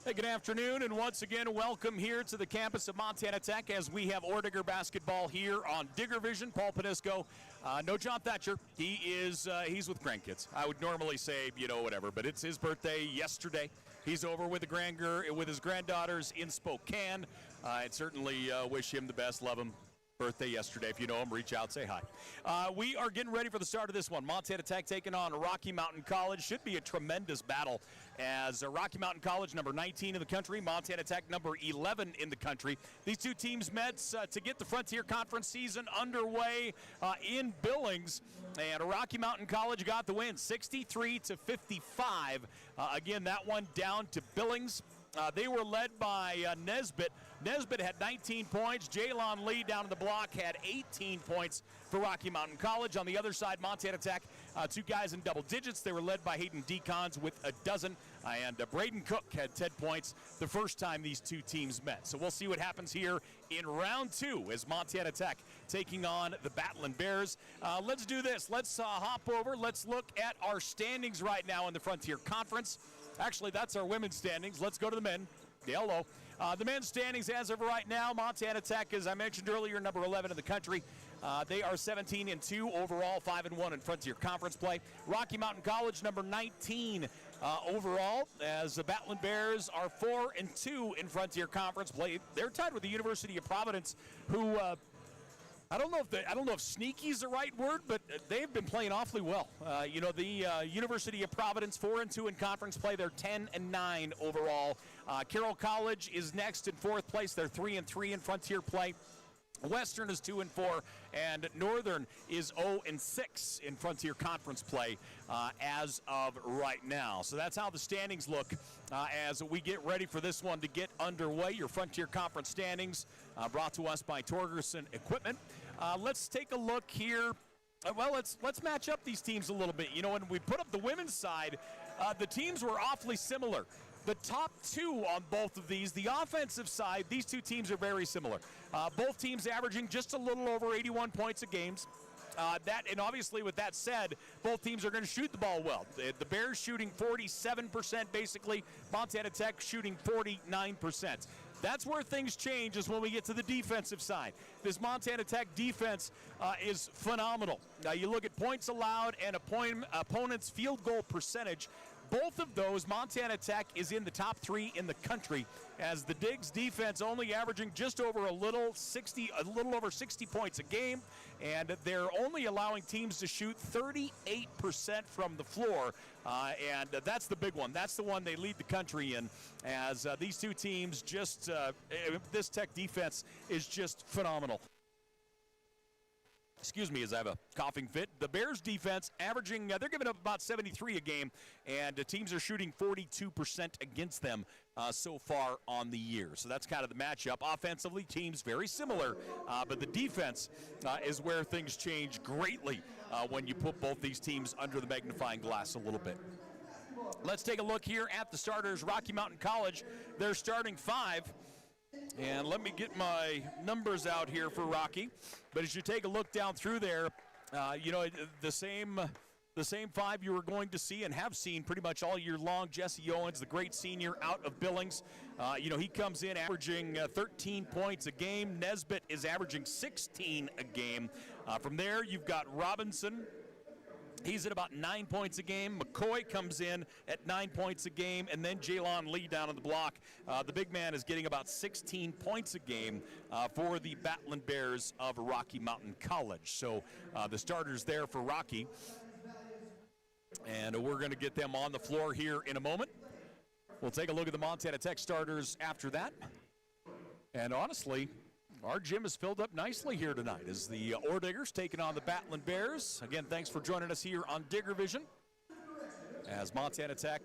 Hey, good afternoon, and once again, welcome here to the campus of Montana Tech as we have Orediggers basketball here on Digger Vision. Paul Panisco, no John Thatcher. He's with grandkids. I would normally say, whatever, but it's his birthday yesterday. He's over with his granddaughters in Spokane. I'd certainly wish him the best, love him. Birthday yesterday. If you know him, reach out, say hi. We are getting ready for the start of this one. Montana Tech taking on Rocky Mountain College. Should be a tremendous battle as Rocky Mountain College, number 19 in the country, Montana Tech, number 11 in the country."These two teams met to get the Frontier Conference season underway in Billings, and Rocky Mountain College got the win, 63-55. Again, that one down to Billings. They were led by Nesbitt. Nesbitt had 19 points. Jaylon Lee down in the block had 18 points for Rocky Mountain College. On the other side, Montana Tech, two guys in double digits. They were led by Hayden Decons with a dozen. And Braden Cook had 10 points the first time these two teams met. So we'll see what happens here in round two as Montana Tech taking on the Battlin Bears. Let's do this. Let's hop over. Let's look at our standings right now in the Frontier Conference. Actually, that's our women's standings. Let's go to the men. Hello. The men's standings as of right now, Montana Tech, as I mentioned earlier, number 11 in the country. They are 17-2 overall, 5-1 in Frontier Conference play. Rocky Mountain College, number 19 overall, as the Battlin Bears are 4-2 in Frontier Conference play. They're tied with the University of Providence, who I don't know if sneaky is the right word, but they've been playing awfully well. The University of Providence, 4-2 in conference play. They're 10-9 overall. Carroll College is next in fourth place. They're 3-3 in Frontier play. Western is 2-4, and Northern is 0-6 in Frontier Conference play as of right now. So that's how the standings look as we get ready for this one to get underway. Your Frontier Conference standings brought to us by Torgerson Equipment. Let's take a look here. Well, let's match up these teams a little bit. When we put up the women's side, the teams were awfully similar. The top two on both of these, the offensive side, these two teams are very similar. Both teams averaging just a little over 81 points a game. And obviously, with that said, both teams are going to shoot the ball well. The Bears shooting 47% basically, Montana Tech shooting 49%. That's where things change, is when we get to the defensive side. This Montana Tech defense is phenomenal. Now, you look at points allowed and opponent's field goal percentage. Both of those, Montana Tech is in the top 3 in the country, as the Diggs defense only averaging just over a little over 60 points a game, and they're only allowing teams to shoot 38% from the floor, and that's the big one. That's the one they lead the country in, as these two teams this Tech defense is just phenomenal. Excuse me as I have a coughing fit. The Bears defense averaging, they're giving up about 73 a game, and the teams are shooting 42% against them so far on the year. So that's kind of the matchup. Offensively, teams very similar, but the defense is where things change greatly when you put both these teams under the magnifying glass a little bit. Let's take a look here at the starters. Rocky Mountain College, their starting 5. And let me get my numbers out here for Rocky. But as you take a look down through there, the same 5 you were going to see and have seen pretty much all year long. Jesse Owens, the great senior out of Billings. He comes in averaging 13 points a game. Nesbitt is averaging 16 a game. From there, you've got Robinson. He's at about 9 points a game. McCoy comes in at 9 points a game, and then Jaylon Lee down on the block. The big man is getting about 16 points a game for the Battlin Bears of Rocky Mountain College. So the starters there for Rocky. And we're going to get them on the floor here in a moment. We'll take a look at the Montana Tech starters after that. And honestly, our gym is filled up nicely here tonight as the Orediggers taking on the Battlin Bears. Again, thanks for joining us here on Digger Vision as Montana Tech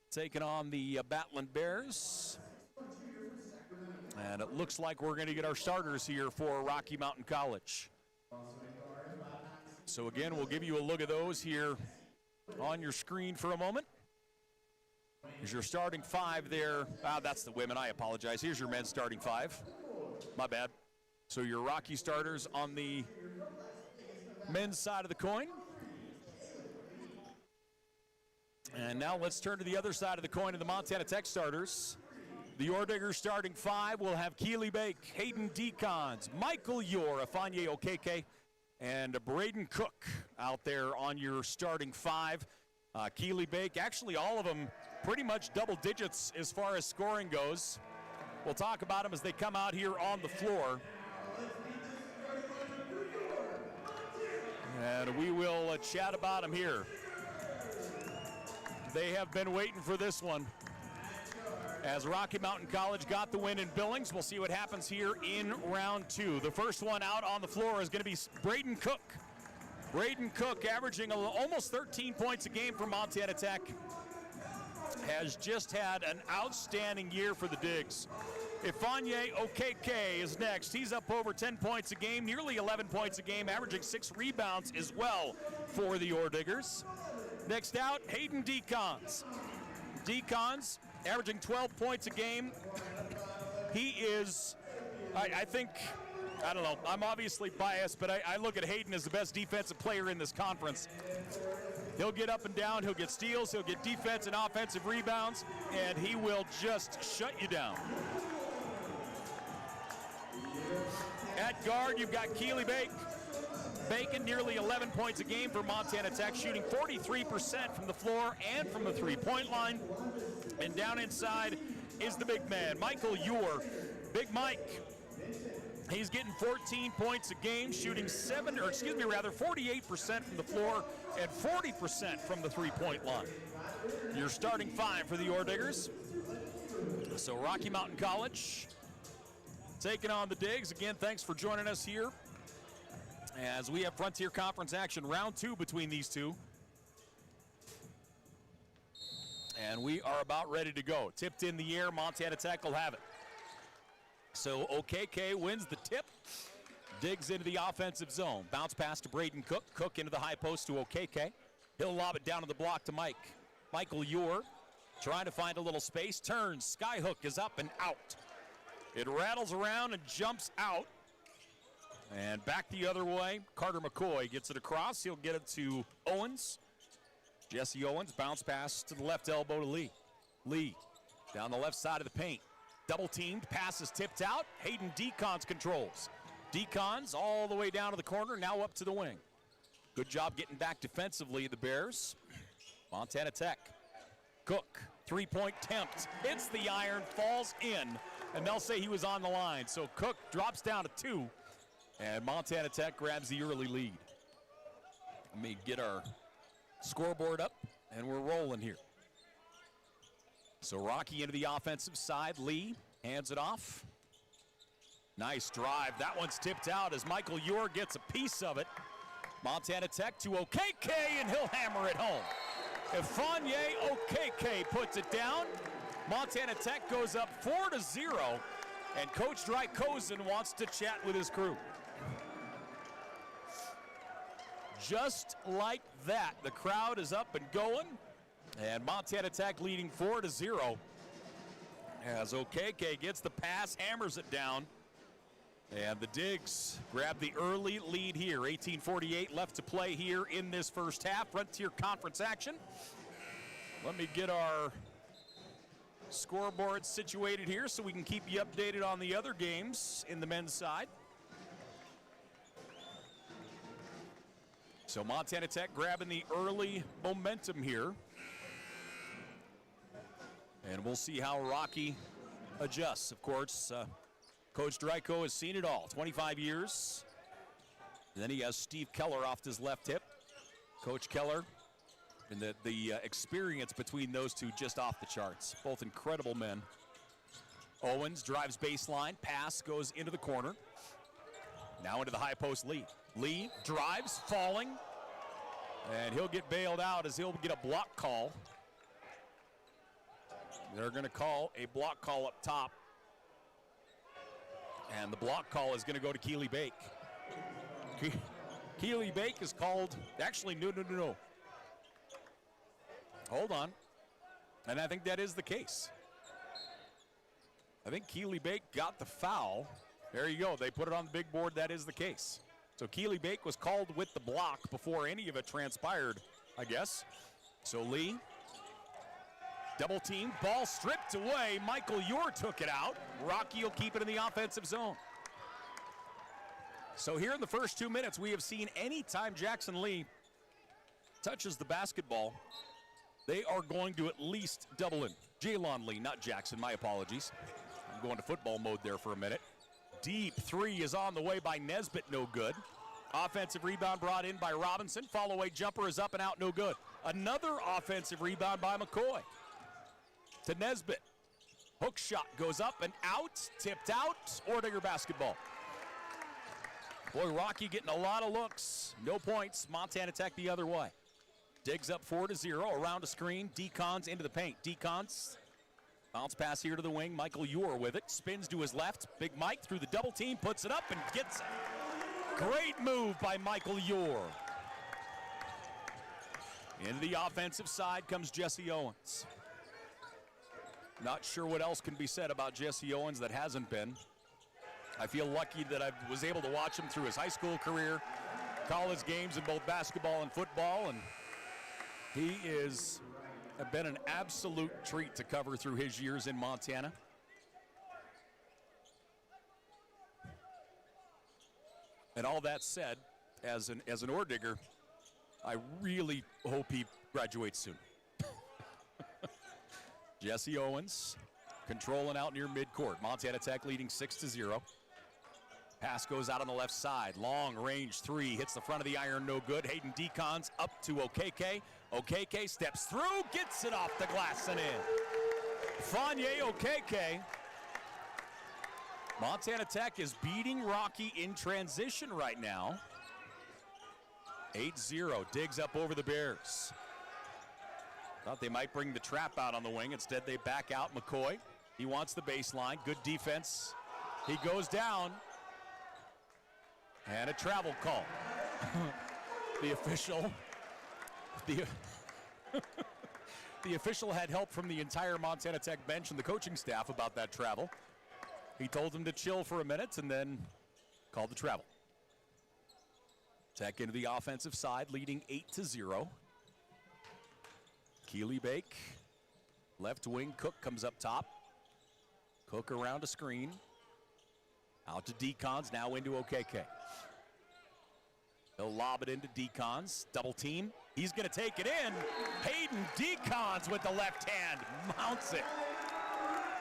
taking on the Battlin Bears. And it looks like we're going to get our starters here for Rocky Mountain College. So again, we'll give you a look at those here on your screen for a moment. Here's your starting 5 there. That's the women. I apologize. Here's your men's starting 5. My bad. So your Rocky starters on the men's side of the coin. And now let's turn to the other side of the coin of the Montana Tech starters. The Orediggers starting 5 will have Keely Bake, Hayden Decons, Michael Yor, Afanye Okeke, and Braden Cook out there on your starting 5. Keely Bake, actually all of them pretty much double digits as far as scoring goes. We'll talk about them as they come out here on the floor. And we will chat about them here. They have been waiting for this one. As Rocky Mountain College got the win in Billings, we'll see what happens here in round 2. The first one out on the floor is going to be Braden Cook. Braden Cook, averaging almost 13 points a game for Montana Tech, has just had an outstanding year for the Digs. Afanye Okeke is next. He's up over 10 points a game, nearly 11 points a game, averaging 6 rebounds as well for the Orediggers. Next out, Hayden Decons. Decons, averaging 12 points a game. He is, I think, I don't know, I'm obviously biased, but I look at Hayden as the best defensive player in this conference. He'll get up and down, he'll get steals, he'll get defense and offensive rebounds, and he will just shut you down. At guard, you've got Keely Bake. Bacon, nearly 11 points a game for Montana Tech, shooting 43% from the floor and from the three-point line. And down inside is the big man, Michael Yor. Big Mike, he's getting 14 points a game, shooting 48% from the floor and 40% from the three-point line. Your starting 5 for the Orediggers. So Rocky Mountain College taking on the Digs. Again, thanks for joining us here as we have Frontier Conference action, round 2 between these two. And we are about ready to go. Tipped in the air, Montana Tech will have it. So Okeke wins the tip, digs into the offensive zone. Bounce pass to Braden Cook. Cook into the high post to Okeke. He'll lob it down to the block to Michael Yor, trying to find a little space. Turns, skyhook is up and out. It rattles around and jumps out. And back the other way, Carter McCoy gets it across. He'll get it to Owens. Jesse Owens, bounce pass to the left elbow to Lee. Lee, down the left side of the paint. Double teamed, pass is tipped out. Hayden Decons controls. Decons all the way down to the corner, now up to the wing. Good job getting back defensively, the Bears. Montana Tech. Cook, three-point attempt, hits the iron, falls in, and they'll say he was on the line. So Cook drops down to 2. And Montana Tech grabs the early lead. Let me get our scoreboard up, and we're rolling here. So Rocky into the offensive side. Lee hands it off. Nice drive. That one's tipped out as Michael Yor gets a piece of it. Montana Tech to Okeke, and he'll hammer it home. Afanye Okeke puts it down. Montana Tech goes up 4-0, and Coach Drykosen wants to chat with his crew. Just like that, the crowd is up and going, and Montana Tech leading 4-0 as Okeke gets the pass, hammers it down, and the Digs grab the early lead here. 18:48 left to play here in this first half. Frontier Conference action. Let me get our scoreboard situated here so we can keep you updated on the other games in the men's side. So Montana Tech grabbing the early momentum here. And we'll see how Rocky adjusts. Of course, Coach Dryko has seen it all, 25 years. And then he has Steve Keller off his left hip. Coach Keller, and the experience between those two just off the charts. Both incredible men. Owens drives baseline, pass goes into the corner. Now into the high post, Lee. Lee drives, falling, and he'll get bailed out as he'll get a block call. They're going to call a block call up top. And the block call is going to go to Keely Bake. Keely Bake is called, actually, no. Hold on. And I think that is the case. I think Keely Bake got the foul. There you go. They put it on the big board. That is the case. So Keely Bake was called with the block before any of it transpired, I guess. So Lee Double team, ball stripped away. Michael Ure took it out. Rocky will keep it in the offensive zone. So here in the first 2 minutes, we have seen anytime Jackson Lee touches the basketball, they are going to at least double him. Jalon Lee, not Jackson, my apologies. I'm going to football mode there for a minute. Deep three is on the way by Nesbitt, no good. Offensive rebound brought in by Robinson. Follow-away jumper is up and out, no good. Another offensive rebound by McCoy. To Nesbitt. Hook shot goes up and out, tipped out. Orediggers basketball. Boy, Rocky getting a lot of looks. No points. Montana Tech the other way. Digs up 4-0, around a screen. Decons into the paint. Decons, bounce pass here to the wing. Michael Ure with it. Spins to his left. Big Mike through the double team, puts it up and gets it. Great move by Michael Ure. Into the offensive side comes Jesse Owens. Not sure what else can be said about Jesse Owens that hasn't been. I feel lucky that I was able to watch him through his high school career, college games in both basketball and football, and he is been an absolute treat to cover through his years in Montana. And all that said, as an Orediggers, I really hope he graduates soon. Jesse Owens controlling out near midcourt. Montana Tech leading 6-0. Pass goes out on the left side. Long range three. Hits the front of the iron, no good. Hayden Decons up to Okeke. Okeke steps through, gets it off the glass and in. Fonye Okeke. Montana Tech is beating Rocky in transition right now. 8-0. Digs up over the Bears. Thought they might bring the trap out on the wing. Instead, they back out. McCoy, he wants the baseline. Good defense. He goes down. And a travel call. The official had help from the entire Montana Tech bench and the coaching staff about that travel. He told them to chill for a minute and then called the travel. Tech into the offensive side, leading 8-0. Keely Bake, left wing. Cook comes up top. Cook around a screen. Out to Decons, now into Okeke. He'll lob it into Decons. Double team. He's going to take it in. Hayden Decons with the left hand. Mounts it.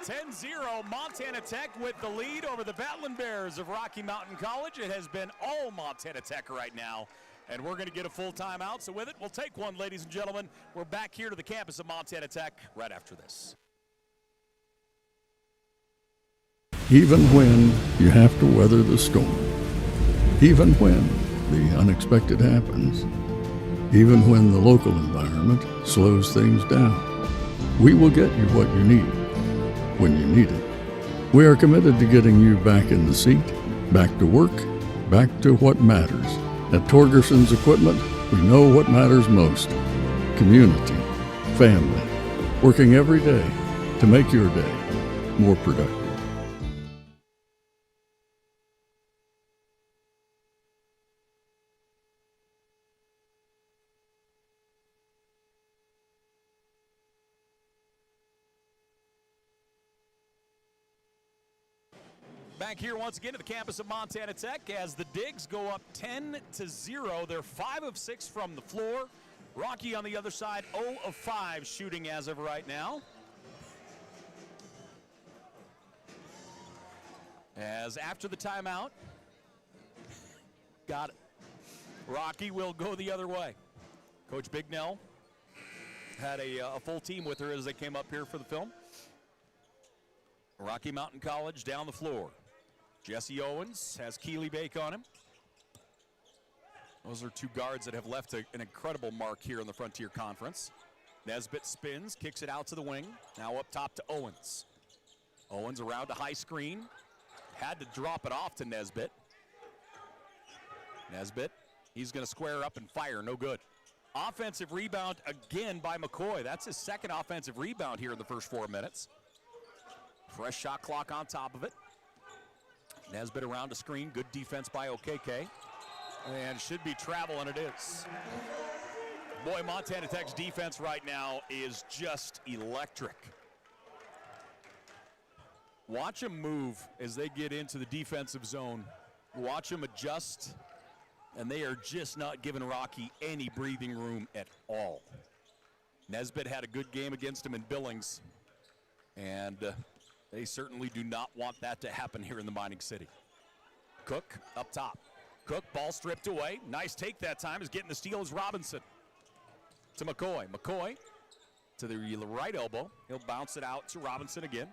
10-0, Montana Tech with the lead over the Battlin Bears of Rocky Mountain College. It has been all Montana Tech right now. And we're going to get a full timeout. So with it, we'll take one, ladies and gentlemen. We're back here to the campus of Montana Tech right after this. Even when you have to weather the storm, even when the unexpected happens, even when the local environment slows things down, we will get you what you need when you need it. We are committed to getting you back in the seat, back to work, back to what matters. At Torgerson's Equipment, we know what matters most: community, family, working every day to make your day more productive. Back here once again to the campus of Montana Tech as the Digs go up 10-0. They're 5 of 6 from the floor. Rocky on the other side, 0 of 5 shooting as of right now. As after the timeout, got it. Rocky will go the other way. Coach Bignell had a full team with her as they came up here for the film. Rocky Mountain College down the floor. Jesse Owens has Keely Bake on him. Those are two guards that have left an incredible mark here in the Frontier Conference. Nesbitt spins, kicks it out to the wing. Now up top to Owens. Owens around a high screen. Had to drop it off to Nesbitt. Nesbitt, he's going to square up and fire, no good. Offensive rebound again by McCoy. That's his second offensive rebound here in the first 4 minutes. Fresh shot clock on top of it. Nesbitt around a screen. Good defense by Okeke. And should be travel, and it is. Boy, Montana Tech's defense right now is just electric. Watch them move as they get into the defensive zone. Watch them adjust, and they are just not giving Rocky any breathing room at all. Nesbitt had a good game against him in Billings, and they certainly do not want that to happen here in the Mining City. Cook up top. Cook, ball stripped away. Nice take that time. Is getting the steal is Robinson. To McCoy. McCoy to the right elbow. He'll bounce it out to Robinson again.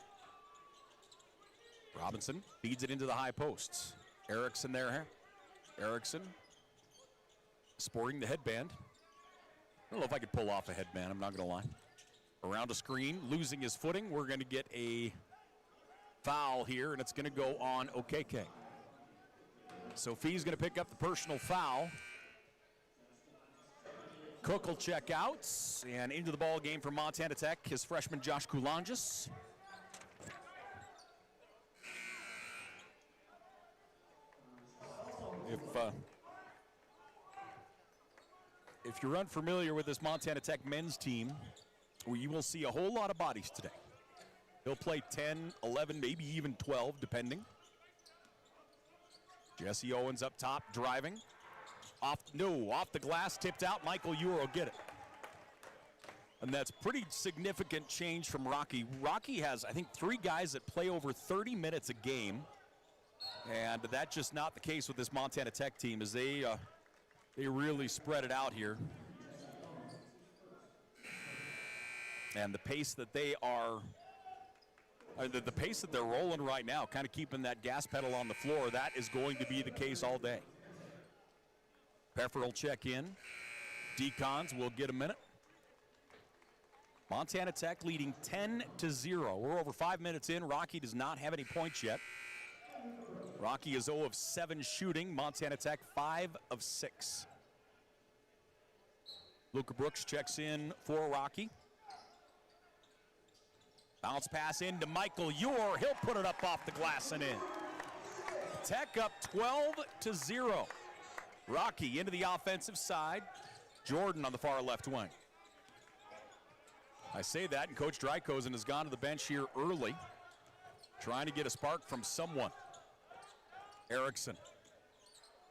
Robinson feeds it into the high posts. Erickson there. Erickson sporting the headband. I don't know if I could pull off a headband, I'm not going to lie. Around a screen, losing his footing. We're going to get a foul here, and it's going to go on OKK. So Fee's going to pick up the personal foul. Cook will check out, and into the ball game for Montana Tech, his freshman Josh Koulanges. If you're unfamiliar with this Montana Tech men's team, you will see a whole lot of bodies today. He'll play 10, 11, maybe even 12, depending. Jesse Owens up top, driving. Off the glass, tipped out. Michael Ewer will get it. And that's pretty significant change from Rocky. Rocky has, I think, 3 guys that play over 30 minutes a game. And that's just not the case with this Montana Tech team, as they really spread it out here. And the pace that they are, the pace that they're rolling right now, kind of keeping that gas pedal on the floor, that is going to be the case all day. Peffer will check in. Decons will get a minute. Montana Tech leading 10-0. We're over 5 minutes in. Rocky does not have any points yet. Rocky is 0 of 7 shooting. Montana Tech 5 of 6. Luca Brooks checks in for Rocky. Bounce pass into Michael Ewer. He'll put it up off the glass and in. Tech up 12-0. Rocky into the offensive side. Jordan on the far left wing. I say that, and Coach Drykosen has gone to the bench here early, trying to get a spark from someone. Erickson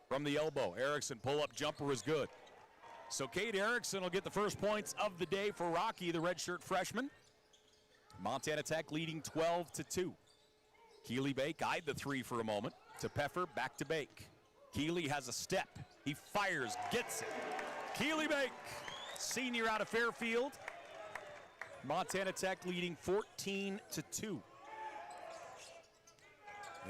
from the elbow. Erickson pull-up jumper is good. So Cade Erickson will get the first points of the day for Rocky, the redshirt freshman. Montana Tech leading 12-2. Keeley Bake eyed the 3 for a moment. To Peffer, back to Bake. Keeley has a step. He fires, gets it. Keeley Bake, senior out of Fairfield. Montana Tech leading 14-2.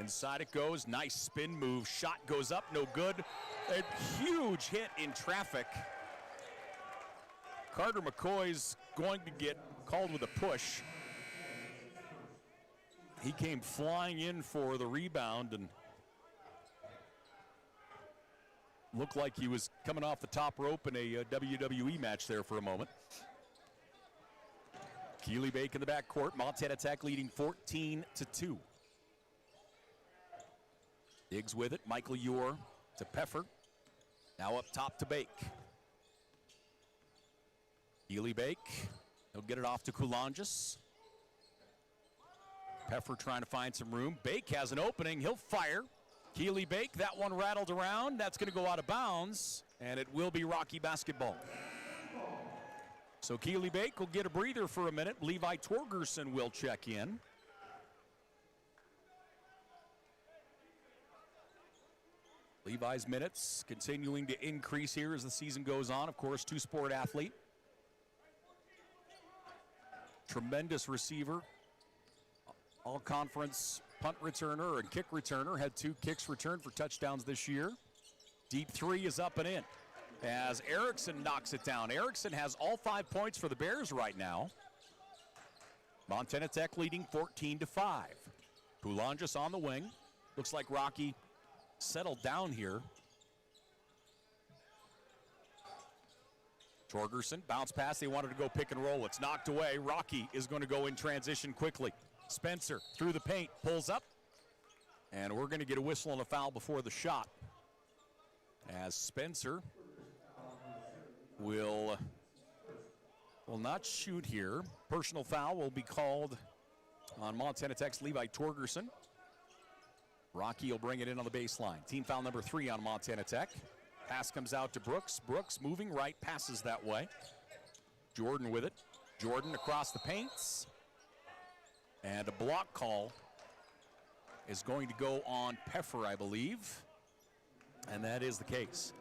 Inside it goes, nice spin move. Shot goes up, no good. A huge hit in traffic. Carter McCoy's going to get called with a push. He came flying in for the rebound and looked like he was coming off the top rope in a WWE match there for a moment. Keeley Bake in the backcourt. Montana Tech leading 14-2. Diggs with it. Michael Ewer to Peffer. Now up top to Bake. Keeley Bake. He'll get it off to Koulanges. Peffer trying to find some room. Bake has an opening. He'll fire. Keeley Bake, that one rattled around. That's going to go out of bounds, and it will be Rocky basketball. So Keeley Bake will get a breather for a minute. Levi Torgerson will check in. Levi's minutes continuing to increase here as the season goes on. Of course, two-sport athlete. Tremendous receiver. All-conference punt returner and kick returner. Had 2 kicks returned for touchdowns this year. Deep 3 is up and in as Erickson knocks it down. Erickson has all 5 points for the Bears right now. Montana Tech leading 14-5. Koulanges on the wing. Looks like Rocky settled down here. Torgerson, bounce pass. They wanted to go pick and roll. It's knocked away. Rocky is going to go in transition quickly. Spencer through the paint, pulls up. And we're going to get a whistle and a foul before the shot, as Spencer will will not shoot here. Personal foul will be called on Montana Tech's Levi Torgerson. Rocky will bring it in on the baseline. Team foul number 3 on Montana Tech. Pass comes out to Brooks. Brooks moving right, passes that way. Jordan with it. Jordan across the paints. And a block call is going to go on Peffer, I believe. And that is the case.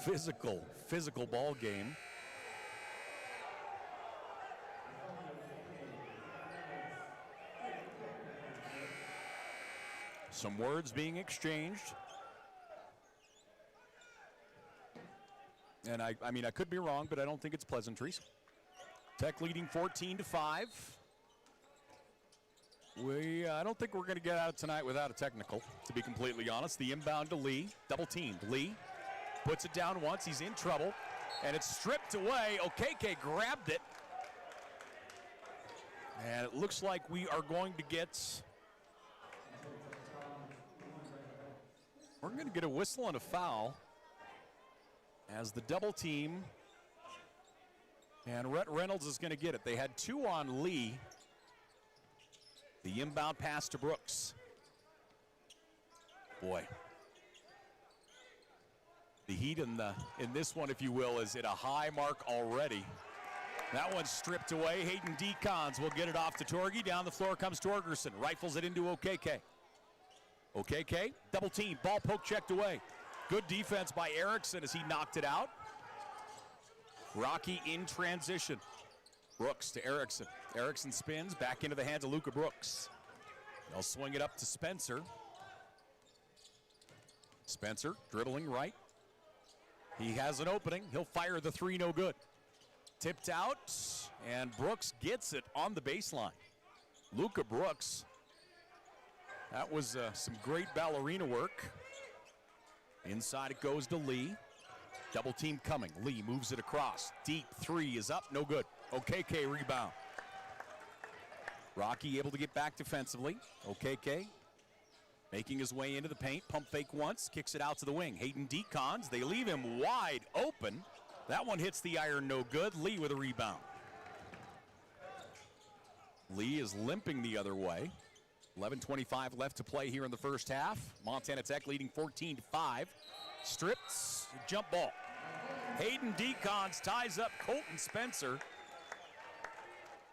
Physical ball game. Some words being exchanged. And I mean, I could be wrong, but I don't think it's pleasantries. Tech leading 14-5. I don't think we're going to get out tonight without a technical, to be completely honest. The inbound to Lee, double teamed. Lee puts it down once, he's in trouble, and it's stripped away. Okeke grabbed it. And it looks like we are going to get, we're going to get a whistle and a foul as the double team, and Rhett Reynolds is going to get it. They had 2 on Lee. The inbound pass to Brooks. Boy. The heat in this one, if you will, is at a high mark already. That one's stripped away. Hayden Decons will get it off to Torgy. Down the floor comes Torgerson. Rifles it into Okeke. Okeke, double team. Ball poke checked away. Good defense by Erickson as he knocked it out. Rocky in transition. Brooks to Erickson. Erickson spins back into the hands of Luca Brooks. They'll swing it up to Spencer. Spencer dribbling right. He has an opening. He'll fire the 3, no good. Tipped out, and Brooks gets it on the baseline. Luca Brooks. That was some great ballerina work. Inside it goes to Lee. Double team coming. Lee moves it across. Deep 3 is up, no good. Okeke rebound. Rocky able to get back defensively. Okeke making his way into the paint. Pump fake once, kicks it out to the wing. Hayden Decons, they leave him wide open. That one hits the iron, no good. Lee with a rebound. Lee is limping the other way. 11:25 left to play here in the first half. Montana Tech leading 14-5. Strips, jump ball. Hayden Decons ties up Colton Spencer.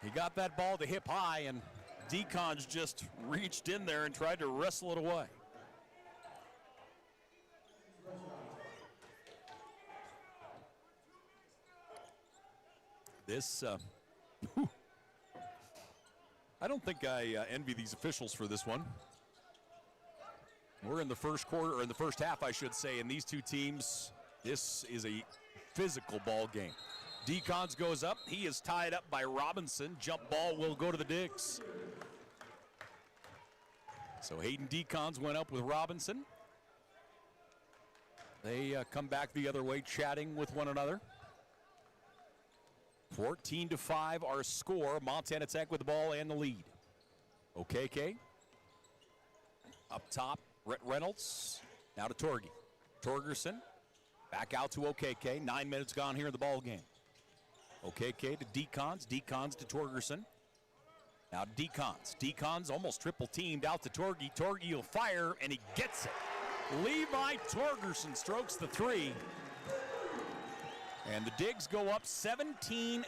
He got that ball to hip high, and Decons just reached in there and tried to wrestle it away. This, I don't think I envy these officials for this one. We're in the first quarter, or in the first half, I should say, and these two teams, this is a physical ball game. Decons goes up. He is tied up by Robinson. Jump ball will go to the Digs. So Hayden Decons went up with Robinson. They come back the other way, chatting with one another. 14-5 our score. Montana Tech with the ball and the lead. Okeke. Up top, Rhett Reynolds. Now to Torgy. Torgerson. Back out to Okeke. 9 minutes gone here in the ball game. Okeke to Decons. Decons to Torgerson. Now Decons. Decons almost triple teamed out to Torgy. Torgy will fire, and he gets it. Levi Torgerson strokes the 3. And the Digs go up 17-5.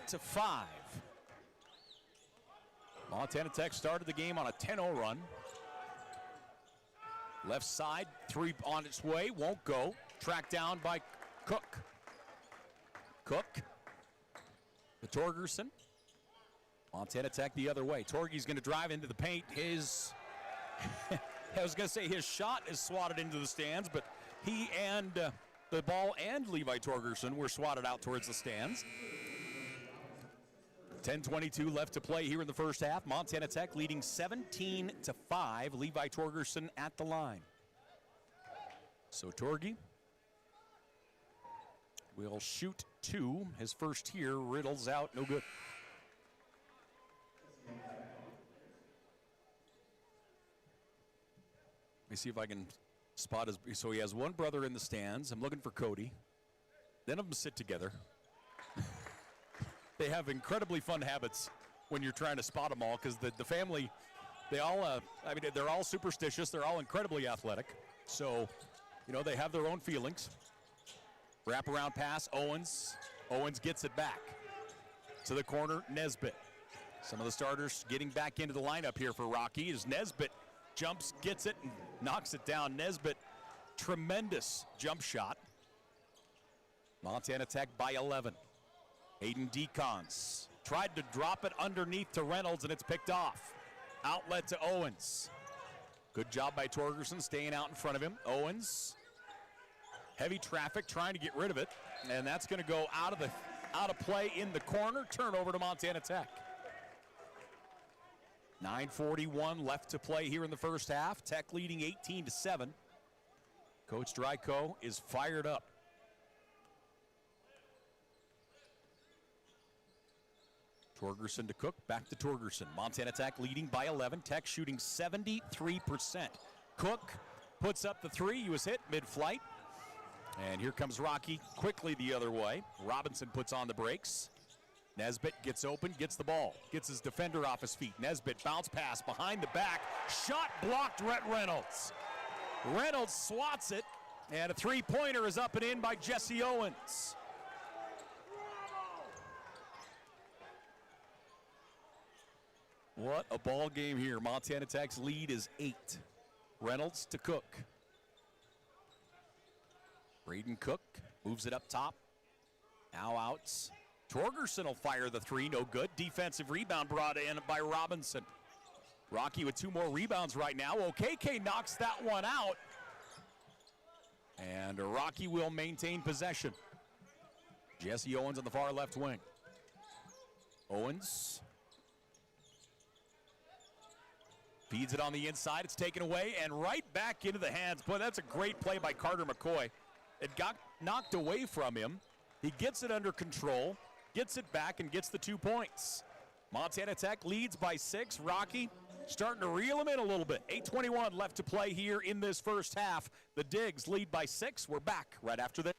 Montana Tech started the game on a 10-0 run. Left side, 3 on its way, won't go. Tracked down by Cook. Cook to Torgerson. Montana Tech the other way. Torgy's going to drive into the paint. I was going to say his shot is swatted into the stands, but he and the ball and Levi Torgerson were swatted out towards the stands. 10:22 left to play here in the first half. Montana Tech leading 17-5. Levi Torgerson at the line. So Torgy will shoot 2. His first here, riddles out, no good. Let me see if I can spot his. So he has one brother in the stands. I'm looking for Cody. None of them sit together. they have incredibly fun habits when you're trying to spot them all, because the family, they're all superstitious. They're all incredibly athletic. So, they have their own feelings. Wraparound pass, Owens. Owens gets it back to the corner, Nesbitt. Some of the starters getting back into the lineup here for Rocky as Nesbitt jumps, gets it, and knocks it down. Nesbitt, tremendous jump shot. Montana Tech by 11. Hayden Decons tried to drop it underneath to Reynolds, and it's picked off. Outlet to Owens. Good job by Torgerson staying out in front of him. Owens, heavy traffic, trying to get rid of it, and that's going to go out of play in the corner. Turnover to Montana Tech. 9:41 left to play here in the first half. Tech leading 18-7. Coach Dryko is fired up. Torgerson to Cook, back to Torgerson. Montana Tech leading by 11. Tech shooting 73%. Cook puts up the three. He was hit mid-flight. And here comes Rocky quickly the other way. Robinson puts on the brakes. Nesbitt gets open, gets the ball, gets his defender off his feet. Nesbitt bounce pass behind the back. Shot blocked, Rhett Reynolds. Reynolds swats it, and a three-pointer is up and in by Jesse Owens. What a ball game here. Montana Tech's lead is 8. Reynolds to Cook. Braden Cook moves it up top. Now outs. Torgerson will fire the three, no good. Defensive rebound brought in by Robinson. Rocky with 2 more rebounds right now. OKK knocks that one out. And Rocky will maintain possession. Jesse Owens on the far left wing. Owens feeds it on the inside. It's taken away and right back into the hands. Boy, that's a great play by Carter McCoy. It got knocked away from him. He gets it under control, gets it back, and gets the 2 points. Montana Tech leads by 6. Rocky starting to reel him in a little bit. 8:21 left to play here in this first half. The Digs lead by 6. We're back right after this.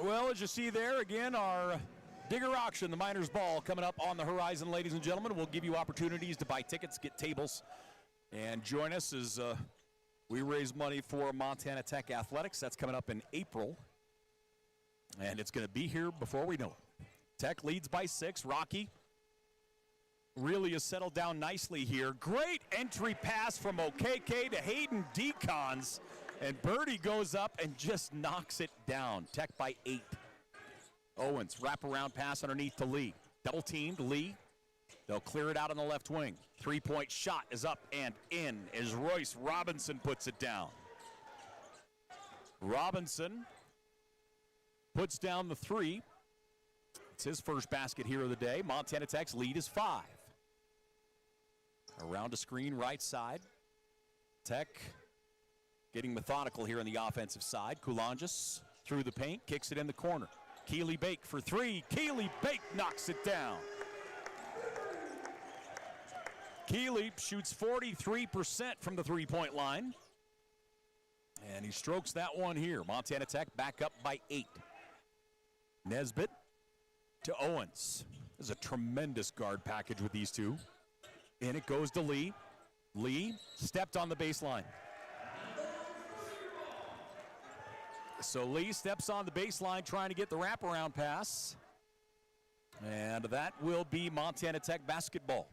Well, as you see there, again, our Digger auction, the Miners Ball, coming up on the horizon, ladies and gentlemen. We'll give you opportunities to buy tickets, get tables, and join us as we raise money for Montana Tech Athletics. That's coming up in April, and it's going to be here before we know it. Tech leads by 6. Rocky really has settled down nicely here. Great entry pass from OKK to Hayden Decons. And Birdie goes up and just knocks it down. Tech by 8. Owens, wraparound pass underneath to Lee. Double teamed, Lee. They'll clear it out on the left wing. 3-point shot is up and in as Royce Robinson puts it down. Robinson puts down the 3. It's his first basket here of the day. Montana Tech's lead is 5. Around a screen right side. Tech getting methodical here on the offensive side. Coulanges through the paint, kicks it in the corner. Keeley Bake for 3. Keeley Bake knocks it down. Keeley shoots 43% from the 3-point line. And he strokes that one here. Montana Tech back up by 8. Nesbitt to Owens. There's a tremendous guard package with these two. And it goes to Lee. Lee stepped on the baseline. So Lee steps on the baseline trying to get the wraparound pass. And that will be Montana Tech basketball.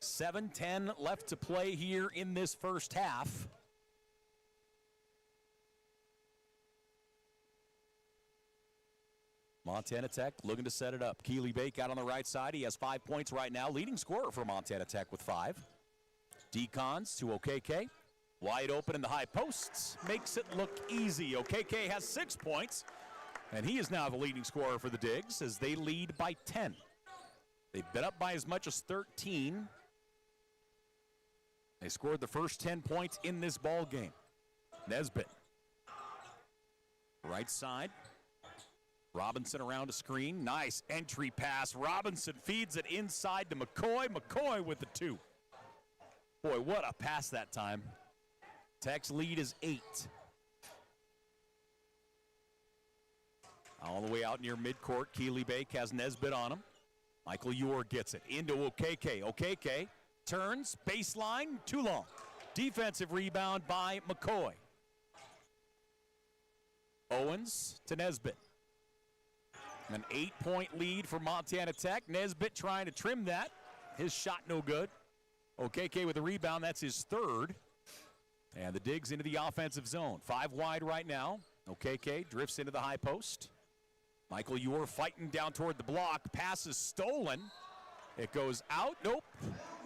7:10 left to play here in this first half. Montana Tech looking to set it up. Keely Bake out on the right side. He has 5 points right now. Leading scorer for Montana Tech with 5. Decons to OKK. Wide open in the high posts. Makes it look easy. OKK has 6 points. And he is now the leading scorer for the Digs as they lead by 10. They've been up by as much as 13. They scored the first 10 points in this ball game. Nesbitt. Right side. Robinson around a screen. Nice entry pass. Robinson feeds it inside to McCoy. McCoy with the 2. Boy, what a pass that time. Tech's lead is 8. All the way out near midcourt, Keely Bake has Nesbitt on him. Michael Ewer gets it into OKK. OKK turns, baseline, too long. Defensive rebound by McCoy. Owens to Nesbitt. An 8-point lead for Montana Tech. Nesbitt trying to trim that. His shot no good. OKK with the rebound, that's his 3rd. And the Digs into the offensive zone. 5 wide right now. OKK drifts into the high post. Michael Ewer fighting down toward the block. Pass is stolen. It goes out. Nope.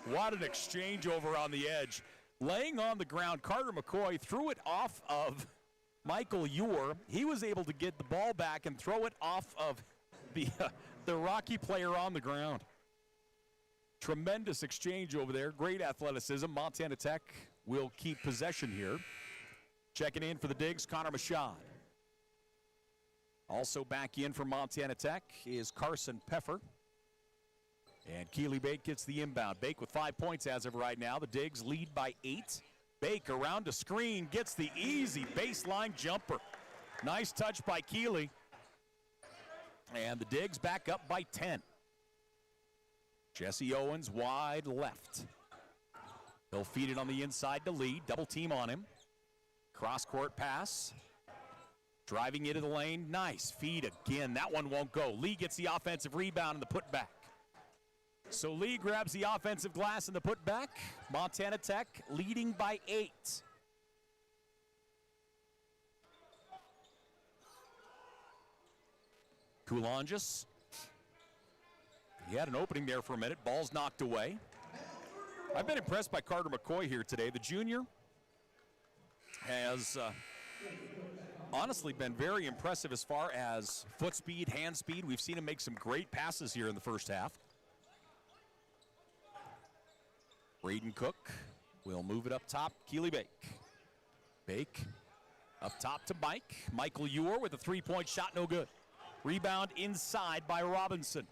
What an exchange over on the edge. Laying on the ground, Carter McCoy threw it off of Michael Ewer. He was able to get the ball back and throw it off of the Rocky player on the ground. Tremendous exchange over there. Great athleticism. Montana Tech will keep possession here. Checking in for the Digs, Connor Machad. Also back in for Montana Tech is Carson Peffer. And Keely Bake gets the inbound. Bake with 5 points as of right now. The Digs lead by 8. Bake around the screen, gets the easy baseline jumper. Nice touch by Keely. And the Digs back up by 10. Jesse Owens wide left. He'll feed it on the inside to Lee. Double team on him. Cross-court pass. Driving into the lane. Nice feed again. That one won't go. Lee gets the offensive rebound and the putback. So Lee grabs the offensive glass and the putback. Montana Tech leading by 8. Kulonjis. He had an opening there for a minute. Ball's knocked away. I've been impressed by Carter McCoy here today. The junior has honestly been very impressive as far as foot speed, hand speed. We've seen him make some great passes here in the first half. Braden Cook will move it up top. Keely Bake. Bake up top to Mike. Michael Ewer with a 3-point shot, no good. Rebound inside by Robinson.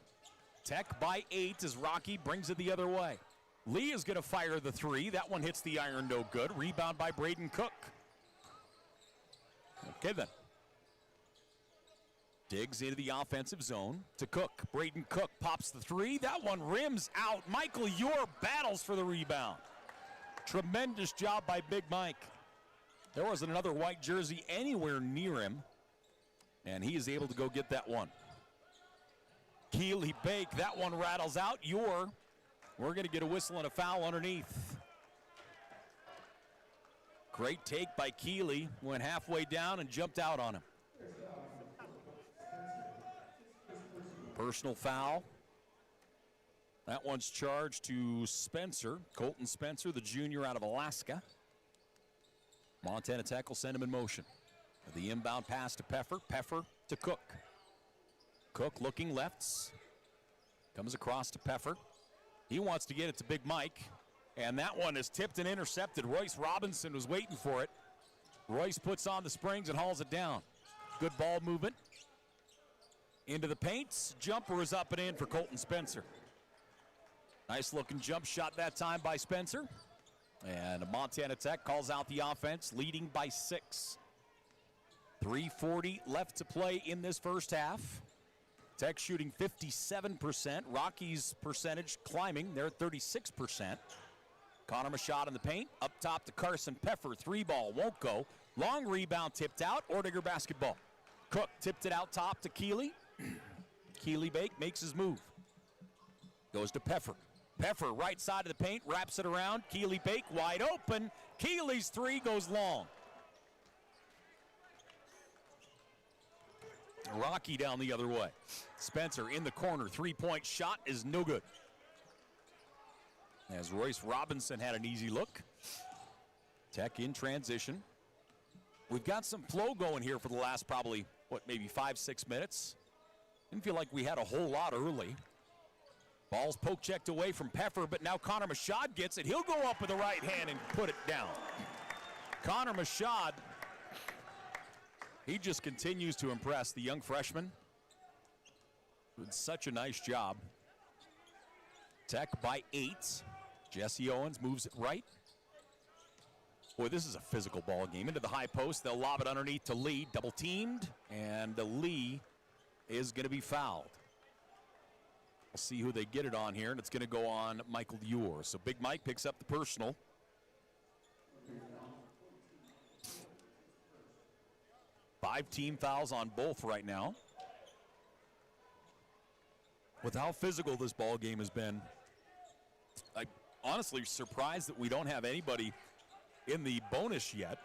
Tech by 8 as Rocky brings it the other way. Lee is going to fire the 3. That one hits the iron, no good. Rebound by Braden Cook. Okay then. Digs into the offensive zone to Cook. Braden Cook pops the 3. That one rims out. Michael Ewer battles for the rebound. Tremendous job by Big Mike. There wasn't another white jersey anywhere near him, and he is able to go get that one. Keely Bake, that one rattles out. Ewer, we're going to get a whistle and a foul underneath. Great take by Keely. Went halfway down and jumped out on him. Personal foul. That one's charged to Spencer, Colton Spencer, the junior out of Alaska. Montana Tech will send him in motion. The inbound pass to Peffer. Peffer to Cook. Cook looking lefts. Comes across to Peffer. He wants to get it to Big Mike. And that one is tipped and intercepted. Royce Robinson was waiting for it. Royce puts on the springs and hauls it down. Good ball movement. Into the paint. Jumper is up and in for Colton Spencer. Nice looking jump shot that time by Spencer. And Montana Tech calls out the offense, leading by 6. 3:40 left to play in this first half. Tech shooting 57%. Rockies' percentage climbing. They're at 36%. Connor Machad in the paint. Up top to Carson Peffer. 3-ball won't go. Long rebound tipped out. Orediger basketball. Cook tipped it out top to Keeley. Keeley Bake makes his move. Goes to Peffer. Peffer right side of the paint. Wraps it around. Keeley Bake wide open. Keeley's 3 goes long. Rocky down the other way. Spencer in the corner. 3-point shot is no good. As Royce Robinson had an easy look. Tech in transition. We've got some flow going here for the last probably, maybe 5-6 minutes. Didn't feel like we had a whole lot early. Ball's poke checked away from Peffer, but now Connor Machad gets it. He'll go up with the right hand and put it down. Connor Machad, he just continues to impress the young freshman. Did such a nice job. Tech by 8. Jesse Owens moves it right. Boy, this is a physical ball game. Into the high post, they'll lob it underneath to Lee. Double teamed, and the Lee is going to be fouled. We'll see who they get it on here, and it's going to go on Michael Ure. So Big Mike picks up the personal. Five team fouls on both right now. With how physical this ball game has been, I'm honestly surprised that we don't have anybody in the bonus yet.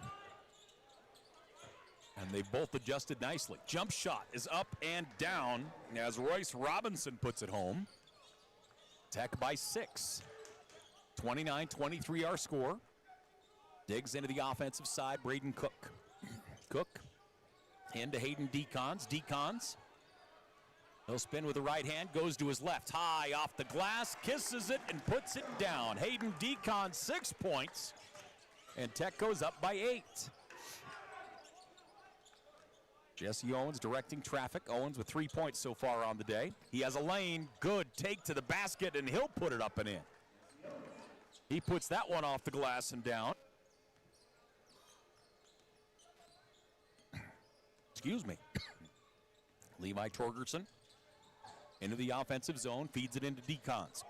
And they've both adjusted nicely. Jump shot is up and down as Royce Robinson puts it home. Tech by 6. 29-23 our score. Digs into the offensive side, Braden Cook. Cook into Hayden Decons. Decons, he'll spin with the right hand, goes to his left. High off the glass, kisses it and puts it down. Hayden Decons 6 points, and Tech goes up by 8. Jesse Owens directing traffic. Owens with 3 points so far on the day. He has a lane. Good take to the basket, and he'll put it up and in. He puts that one off the glass and down. Excuse me. Levi Torgerson into the offensive zone. Feeds it into Decons.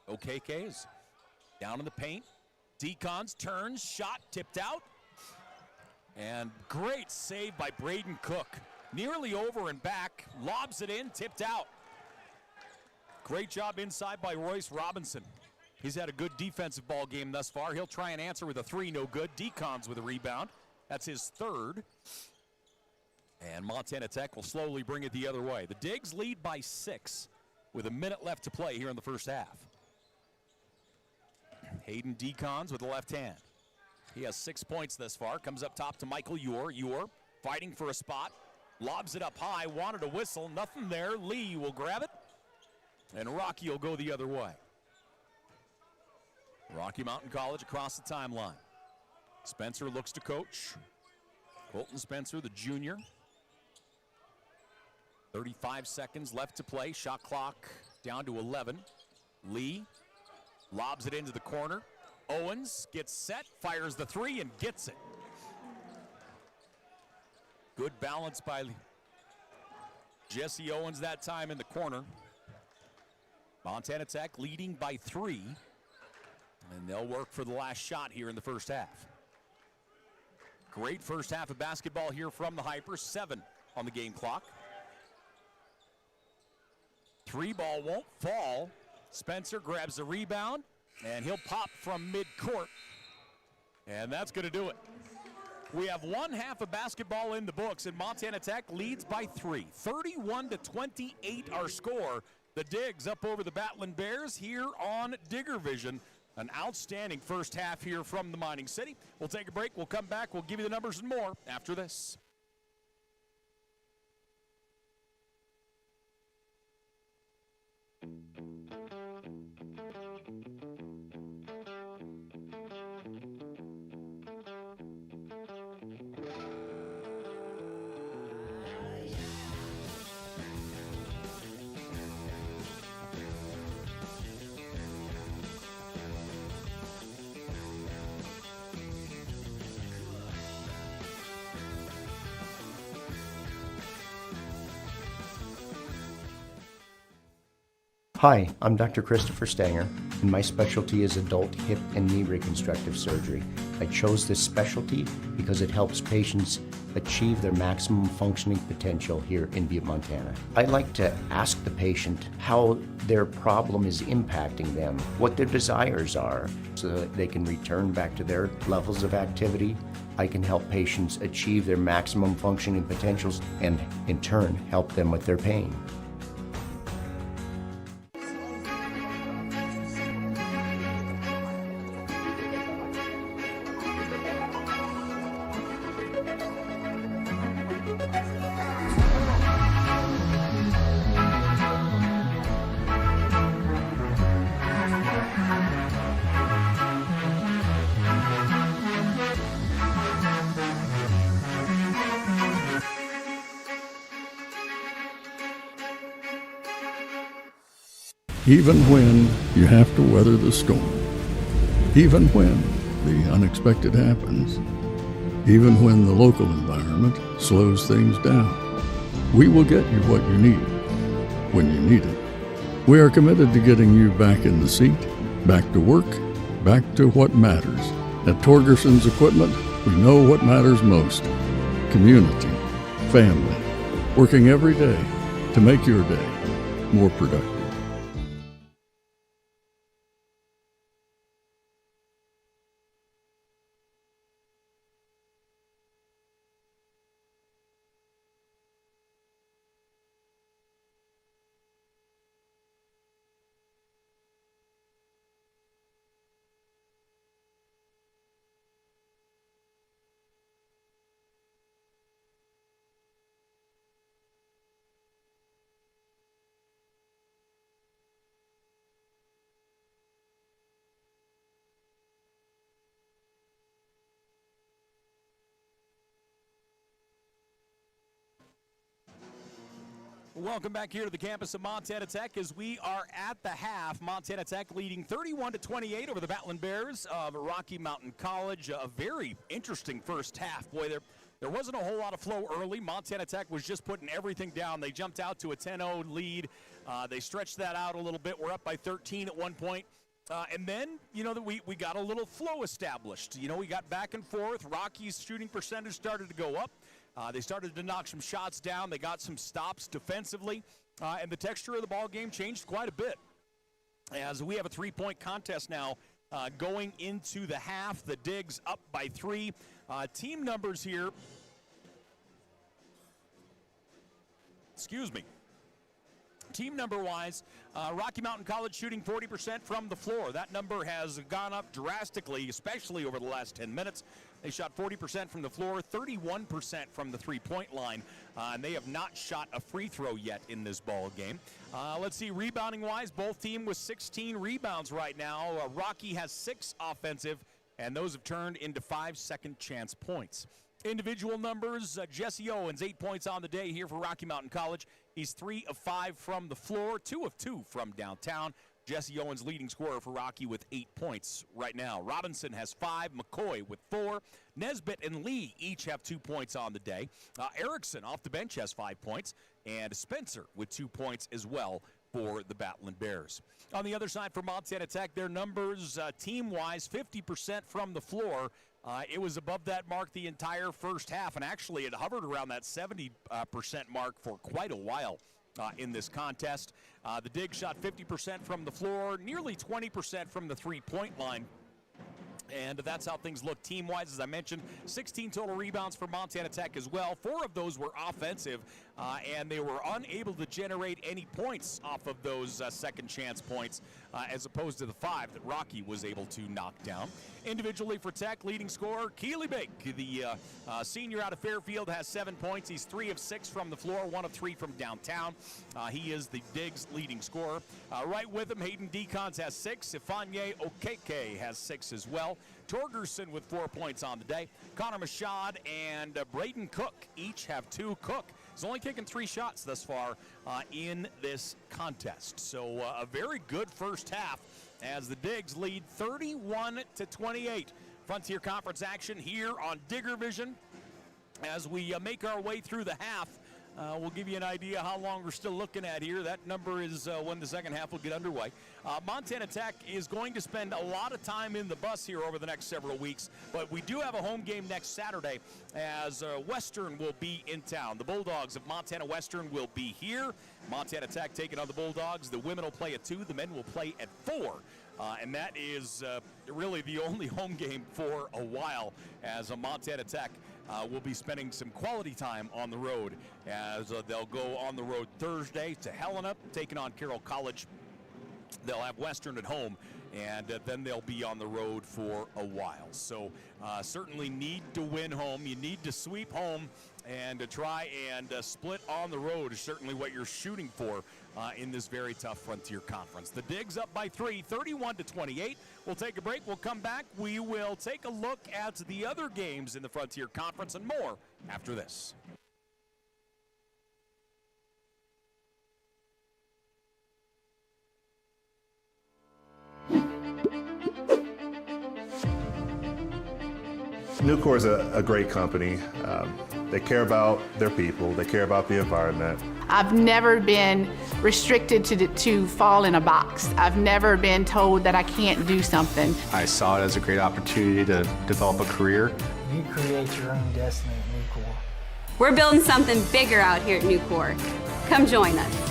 OKK's down in the paint. Decons turns. Shot tipped out. And great save by Braden Cook. Nearly over and back. Lobs it in, tipped out. Great job inside by Royce Robinson. He's had a good defensive ball game thus far. He'll try and answer with a 3, no good. Decons with a rebound. That's his 3rd. And Montana Tech will slowly bring it the other way. The Digs lead by 6 with a minute left to play here in the first half. Hayden Decons with the left hand. He has 6 points thus far. Comes up top to Michael Ure. Ure fighting for a spot. Lobs it up high. Wanted a whistle. Nothing there. Lee will grab it. And Rocky will go the other way. Rocky Mountain College across the timeline. Spencer looks to coach. Colton Spencer, the junior. 35 seconds left to play. Shot clock down to 11. Lee lobs it into the corner. Owens gets set, fires the 3, and gets it. Good balance by Jesse Owens that time in the corner. Montana Tech leading by 3. And they'll work for the last shot here in the first half. Great first half of basketball here from the Hypers. 7 on the game clock. 3-ball won't fall. Spencer grabs the rebound, and he'll pop from midcourt. And that's going to do it. We have one half of basketball in the books, and Montana Tech leads by 3. 31-28 our score. The Digs up over the Battlin Bears here on Digger Vision. An outstanding first half here from the Mining City. We'll take a break. We'll come back. We'll give you the numbers and more after this. Hi, I'm Dr. Christopher Stanger, and my specialty is adult hip and knee reconstructive surgery. I chose this specialty because it helps patients achieve their maximum functioning potential here in Butte, Montana. I like to ask the patient how their problem is impacting them, what their desires are, so that they can return back to their levels of activity. I can help patients achieve their maximum functioning potentials and, in turn, help them with their pain. Even when you have to weather the storm, even when the unexpected happens, even when the local environment slows things down, we will get you what you need when you need it. We are committed to getting you back in the seat, back to work, back to what matters. At Torgerson's Equipment, we know what matters most: community, family, working every day to make your day more productive. Welcome back here to the campus of Montana Tech as we are at the half. Montana Tech leading 31-28 over the Battlin Bears of Rocky Mountain College. A very interesting first half. Boy, there wasn't a whole lot of flow early. Montana Tech was just putting everything down. They jumped out to a 10-0 lead. They stretched that out a little bit. We're up by 13 at one point. And then, we got a little flow established. We got back and forth. Rocky's shooting percentage started to go up. They started to knock some shots down. They got some stops defensively. And the texture of the ball game changed quite a bit. As we have a three-point contest now going into the half. The Digs up by 3. Team numbers here. Team number-wise, Rocky Mountain College shooting 40% from the floor. That number has gone up drastically, especially over the last 10 minutes. They shot 40% from the floor, 31% from the three-point line, and they have not shot a free throw yet in this ball game. Let's see, rebounding-wise, both teams with 16 rebounds right now. Rocky has 6 offensive, and those have turned into 5 second-chance points. Individual numbers, Jesse Owens, 8 points on the day here for Rocky Mountain College. He's 3 of 5 from the floor, 2 of 2 from downtown. Jesse Owens leading scorer for Rocky with 8 points right now. Robinson has 5, McCoy with 4. Nesbitt and Lee each have 2 points on the day. Erickson off the bench has 5 points, and Spencer with 2 points as well for the Battlin Bears. On the other side for Montana Tech, their numbers team-wise, 50% from the floor. It was above that mark the entire first half, and actually it hovered around that 70% mark for quite a while in this contest. The Dig shot 50% from the floor, nearly 20% from the three-point line. And that's how things look team-wise. As I mentioned, 16 total rebounds for Montana Tech as well. 4 of those were offensive, and they were unable to generate any points off of those second-chance points, as opposed to the 5 that Rocky was able to knock down. Individually for Tech, leading scorer, Keely Bake, the senior out of Fairfield, has 7 points. He's 3 of 6 from the floor, 1 of 3 from downtown. He is the Dig's leading scorer. Right with him, Hayden Decons has 6. Ifanye Okeke has 6 as well. Torgerson with 4 points on the day. Connor Mashad and Braden Cook each have 2. Cook has only taken 3 shots thus far in this contest. So a very good first half as the Digs lead 31-28. Frontier Conference action here on Digger Vision as we make our way through the half. We'll give you an idea how long we're still looking at here. That number is when the second half will get underway. Montana Tech is going to spend a lot of time in the bus here over the next several weeks, but we do have a home game next Saturday as Western will be in town. The Bulldogs of Montana Western will be here. Montana Tech taking on the Bulldogs. The women will play at 2. The men will play at 4. And that is really the only home game for a while, as Montana Tech will be spending some quality time on the road, as they'll go on the road Thursday to Helena, taking on Carroll College. They'll have Western at home, and then they'll be on the road for a while. So certainly need to win home. You need to sweep home, and to try and split on the road is certainly what you're shooting for in this very tough Frontier Conference. The Digs up by 3, 31-28. We'll take a break. We'll come back. We will take a look at the other games in the Frontier Conference and more after this. Nucor is a great company. They care about their people. They care about the environment. I've never been restricted to fall in a box. I've never been told that I can't do something. I saw it as a great opportunity to develop a career. You create your own destiny at Nucor. We're building something bigger out here at Nucor. Come join us.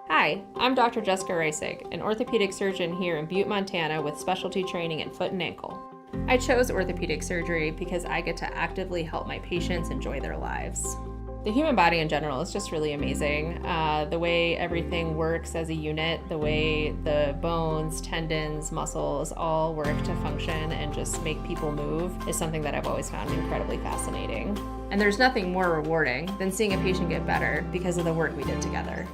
Hi, I'm Dr. Jessica Reisig, an orthopedic surgeon here in Butte, Montana with specialty training in foot and ankle. I chose orthopedic surgery because I get to actively help my patients enjoy their lives. The human body in general is just really amazing. The way everything works as a unit, the way the bones, tendons, muscles all work to function and just make people move is something that I've always found incredibly fascinating. And there's nothing more rewarding than seeing a patient get better because of the work we did together.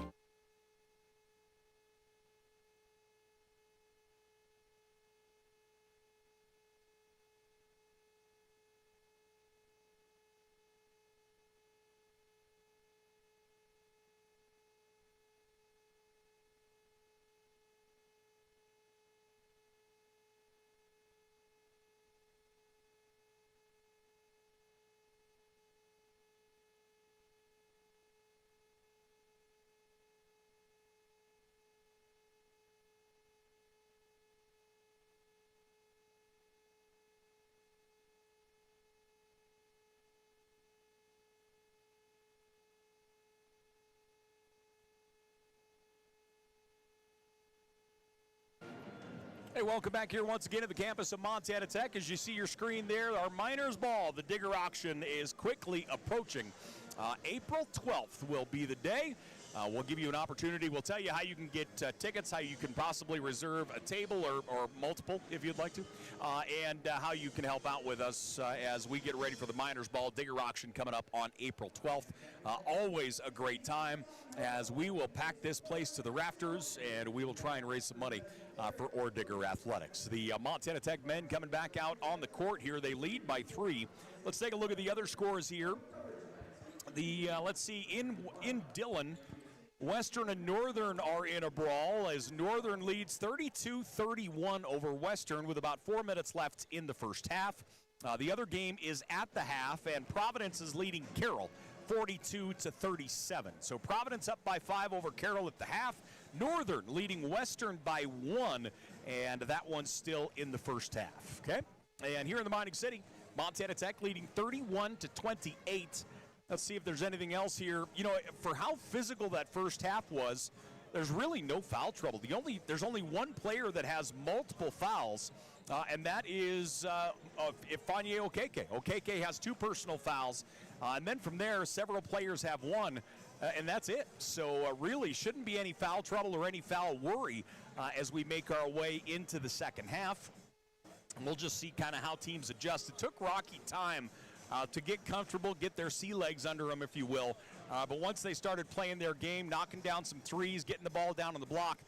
Hey, welcome back here once again to the campus of Montana Tech. As you see your screen there, our Miners Ball, the Digger Auction, is quickly approaching. April 12th will be the day. We'll give you an opportunity. We'll tell you how you can get tickets, how you can possibly reserve a table or multiple if you'd like to, and how you can help out with us as we get ready for the Miners Ball Digger Auction coming up on April 12th. Always a great time as we will pack this place to the rafters and we will try and raise some money for Orediggers Athletics. The Montana Tech men coming back out on the court here. They lead by 3. Let's take a look at the other scores here. Let's see, in Dillon, Western and Northern are in a brawl as Northern leads 32-31 over Western with about 4 minutes left in the first half. The other game is at the half, and Providence is leading Carroll 42-37. So Providence up by 5 over Carroll at the half. Northern leading Western by 1, and that one's still in the first half. Okay, and here in the Mining City, Montana Tech leading 31-28. Let's see if there's anything else here. You know, for how physical that first half was, there's really no foul trouble. There's only one player that has multiple fouls, and that is Ifeanyi Okeke. Okeke has 2 personal fouls, and then from there, several players have 1, and that's it. So really shouldn't be any foul trouble or any foul worry as we make our way into the second half. And we'll just see kind of how teams adjust. It took Rocky time to get comfortable, get their sea legs under them, if you will. But once they started playing their game, knocking down some threes, getting the ball down on the block,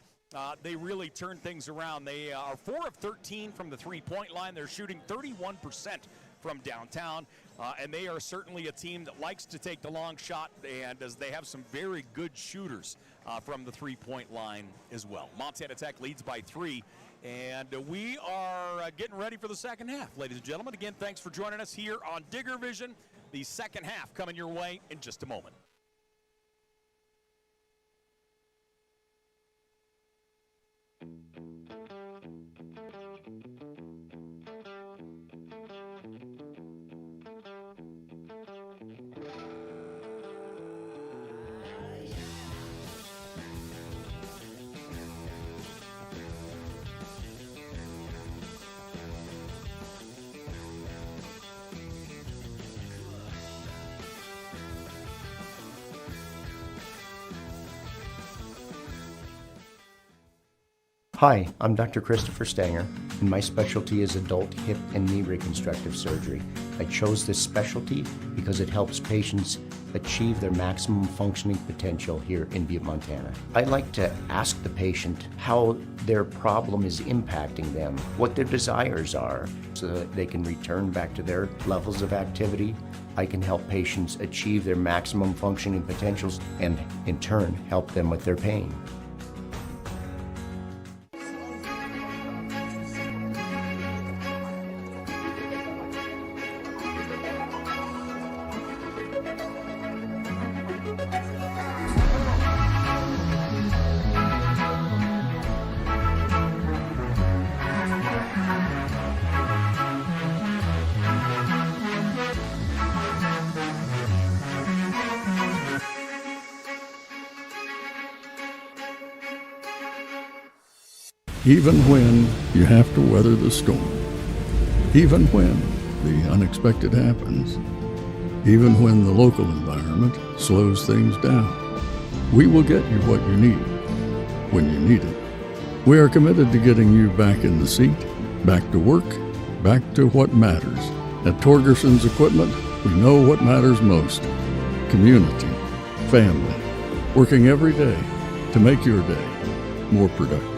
they really turned things around. They are 4 of 13 from the three-point line. They're shooting 31% from downtown, and they are certainly a team that likes to take the long shot, and as they have some very good shooters from the three-point line as well. Montana Tech leads by 3, and we are getting ready for the second half. Ladies and gentlemen, again, thanks for joining us here on Digger Vision. The second half coming your way in just a moment. Hi, I'm Dr. Christopher Stanger, and my specialty is adult hip and knee reconstructive surgery. I chose this specialty because it helps patients achieve their maximum functioning potential here in Butte, Montana. I like to ask the patient how their problem is impacting them, what their desires are, so that they can return back to their levels of activity. I can help patients achieve their maximum functioning potentials and, in turn, help them with their pain. Even when you have to weather the storm, even when the unexpected happens, even when the local environment slows things down, we will get you what you need when you need it. We are committed to getting you back in the seat, back to work, back to what matters. At Torgerson's Equipment, we know what matters most: community, family, working every day to make your day more productive.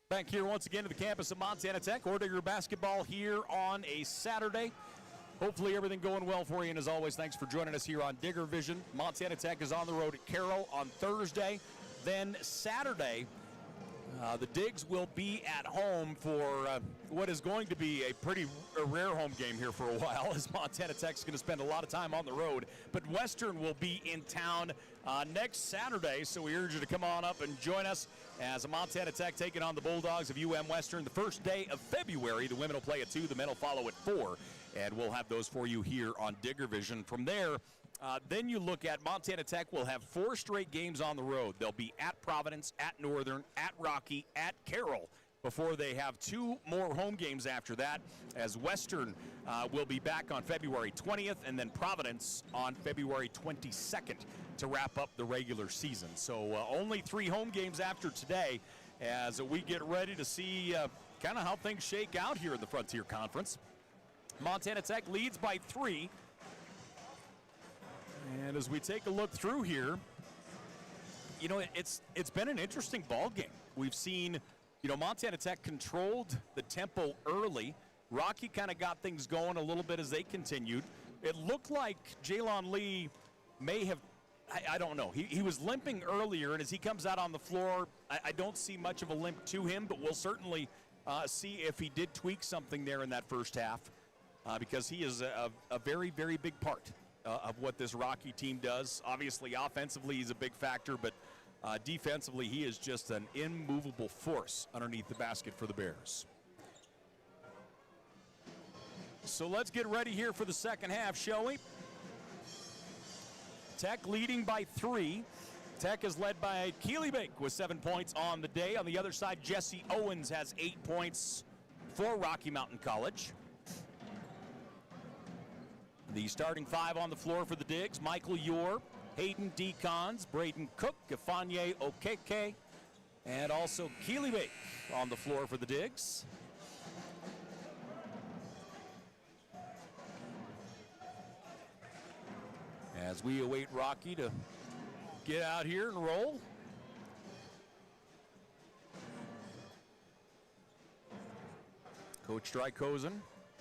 Back here once again to the campus of Montana Tech. Orediggers basketball here on a Saturday. Hopefully everything going well for you, and as always, thanks for joining us here on Digger Vision. Montana Tech is on the road at Carroll on Thursday. Then Saturday, the Digs will be at home for what is going to be a rare home game here for a while, as Montana Tech's going to spend a lot of time on the road. But Western will be in town next Saturday, so we urge you to come on up and join us as Montana Tech taking on the Bulldogs of UM Western. The first day of February, the women will play at 2, the men will follow at 4, and we'll have those for you here on Digger Vision. From there, then you look at Montana Tech will have 4 straight games on the road. They'll be at Providence, at Northern, at Rocky, at Carroll, before they have 2 more home games after that, as Western will be back on February 20th, and then Providence on February 22nd to wrap up the regular season. So only 3 home games after today, as we get ready to see kind of how things shake out here in the Frontier Conference. Montana Tech leads by 3. And as we take a look through here, you know, it's been an interesting ball game. We've seen, you know, Montana Tech controlled the tempo early. Rocky kind of got things going a little bit as they continued. It looked like Jalon Lee may have, I don't know. He was limping earlier, and as he comes out on the floor, I don't see much of a limp to him, but we'll certainly see if he did tweak something there in that first half, because he is a very, very big part of what this Rocky team does. Obviously, offensively, he's a big factor, but defensively, he is just an immovable force underneath the basket for the Bears. So let's get ready here for the second half, shall we? Tech leading by 3. Tech is led by Keely Bake with 7 points on the day. On the other side, Jesse Owens has 8 points for Rocky Mountain College. The starting 5 on the floor for the Digs: Michael Yor, Hayden Decons, Braden Cook, Ifanye Okeke, and also Keely Bake on the floor for the Digs. As we await Rocky to get out here and roll. Coach Drykosen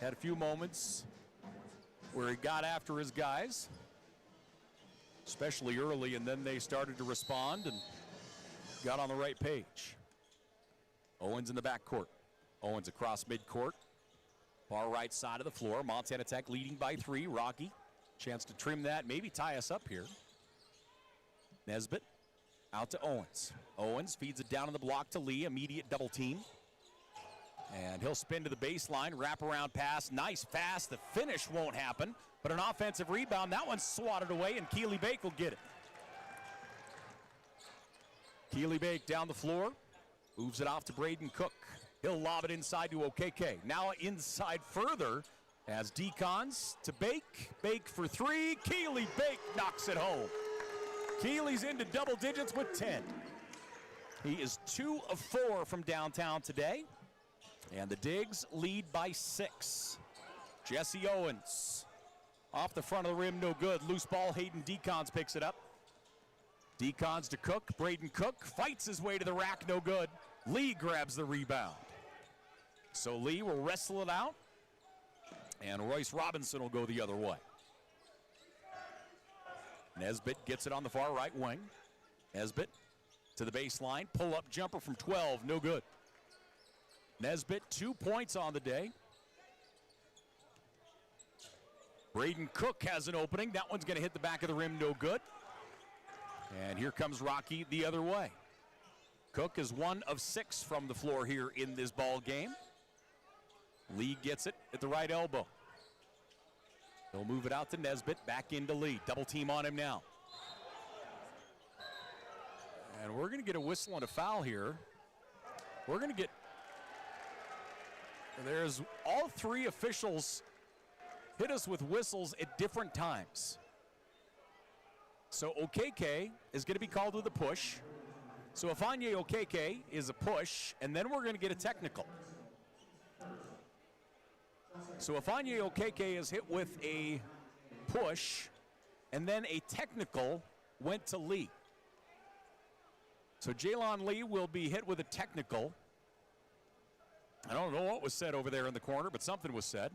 had a few moments where he got after his guys, especially early, and then they started to respond and got on the right page. Owens in the backcourt. Owens across midcourt. Far right side of the floor. Montana Tech leading by 3. Rocky, chance to trim that, maybe tie us up here. Nesbitt out to Owens. Owens feeds it down on the block to Lee. Immediate double team. And he'll spin to the baseline. Wraparound pass. Nice pass. The finish won't happen. But an offensive rebound. That one's swatted away, and Keely Bake will get it. Keely Bake down the floor. Moves it off to Braden Cook. He'll lob it inside to OKK. Now inside further as Decons to Bake. Bake for 3. Keely Bake knocks it home. Keely's into double digits with 10. He is 2 of 4 from downtown today. And the Digs lead by 6. Jesse Owens off the front of the rim, no good. Loose ball, Hayden Decons picks it up. Decons to Cook. Braden Cook fights his way to the rack, no good. Lee grabs the rebound. So Lee will wrestle it out, and Royce Robinson will go the other way. Nesbitt gets it on the far right wing. Nesbitt to the baseline, pull-up jumper from 12, no good. Nesbitt, 2 points on the day. Braden Cook has an opening. That one's going to hit the back of the rim, no good. And here comes Rocky the other way. Cook is 1 of 6 from the floor here in this ball game. Lee gets it at the right elbow. He'll move it out to Nesbitt, back into Lee. Double team on him now. And we're going to get a whistle and a foul here. We're going to get, there's all 3 officials hit us with whistles at different times. So OKK is going to be called with a push. So Afanye Okeke is a push, and then we're going to get a technical. So Afanye Okeke is hit with a push, and then a technical went to Lee. So Jalon Lee will be hit with a technical. I don't know what was said over there in the corner, but something was said.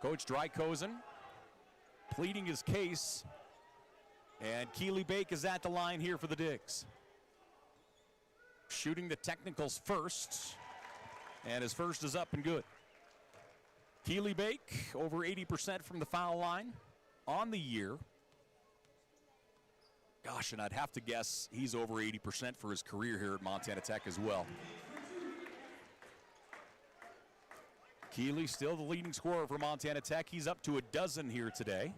Coach Drykosen pleading his case. And Keely Bake is at the line here for the Digs. Shooting the technicals first. And his first is up and good. Keely Bake, over 80% from the foul line on the year. Gosh, and I'd have to guess he's over 80% for his career here at Montana Tech as well. Keely still the leading scorer for Montana Tech. He's up to a dozen here today.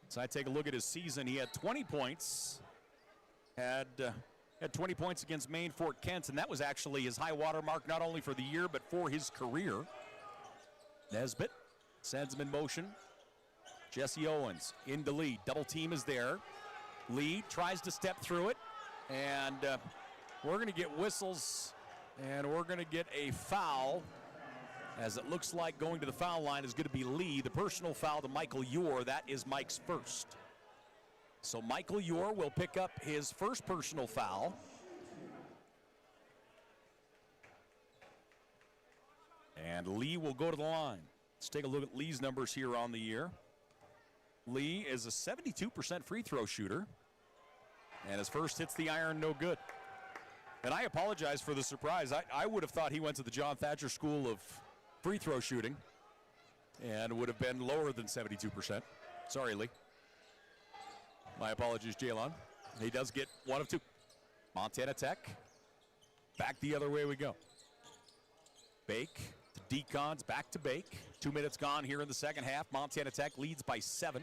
So I take a look at his season. He had 20 points, had 20 points against Maine Fort Kent, and that was actually his high water mark not only for the year but for his career. Nesbitt sends him in motion. Jesse Owens into Lee. Double team is there. Lee tries to step through it, and we're going to get whistles, and we're going to get a foul. As it looks like going to the foul line is going to be Lee. The personal foul to Michael Ure. That is Mike's first. So Michael Ure will pick up his first personal foul. And Lee will go to the line. Let's take a look at Lee's numbers here on the year. Lee is a 72% free throw shooter. And his first hits the iron, no good. And I apologize for the surprise. I would have thought he went to the John Thatcher School of free throw shooting and would have been lower than 72%. Sorry, Lee. My apologies, Jalon. He does get 1 of 2. Montana Tech, back the other way we go. Bake to Decons, back to Bake. 2 minutes gone here in the second half. Montana Tech leads by 7.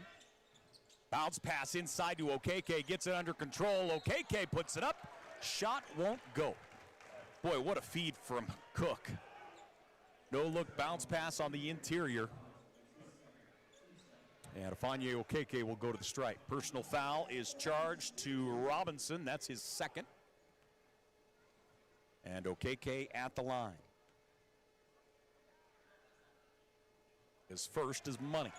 Bounce pass inside to Okeke, gets it under control. Okeke puts it up. Shot won't go. Boy, what a feed from Cook. No-look bounce pass on the interior. And Afanye Okeke will go to the stripe. Personal foul is charged to Robinson. That's his second. And Okeke at the line. His first is money.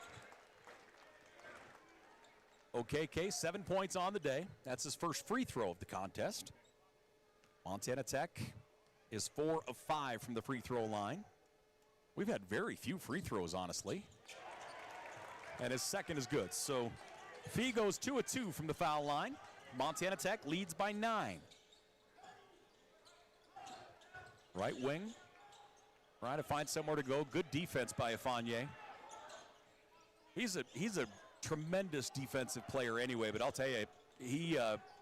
Okeke, 7 points on the day. That's his first free throw of the contest. Montana Tech is 4 of 5 from the free throw line. We've had very few free throws, honestly. And his second is good. So Fee goes 2 of 2 from the foul line. Montana Tech leads by 9. Right wing, trying to find somewhere to go. Good defense by Afanye. He's a tremendous defensive player anyway, but I'll tell you, he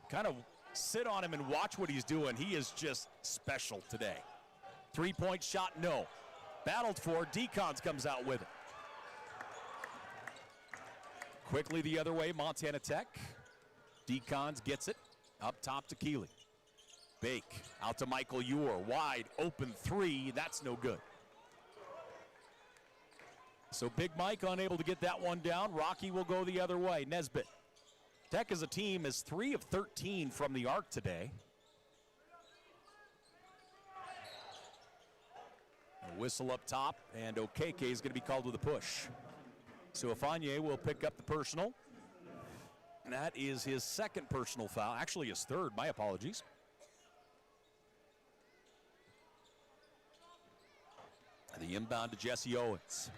kind of sit on him and watch what he's doing. He is just special today. 3-point shot, no. Battled for, Decons comes out with it. Quickly the other way, Montana Tech. Decons gets it, up top to Keeley. Bake, out to Michael Ure, wide open 3, that's no good. So Big Mike unable to get that one down. Rocky will go the other way, Nesbitt. Tech as a team is 3 of 13 from the arc today. A whistle up top, and Okeke is going to be called with a push. So Afanye will pick up the personal. And that is his second personal foul, actually his third, my apologies. The inbound to Jesse Owens.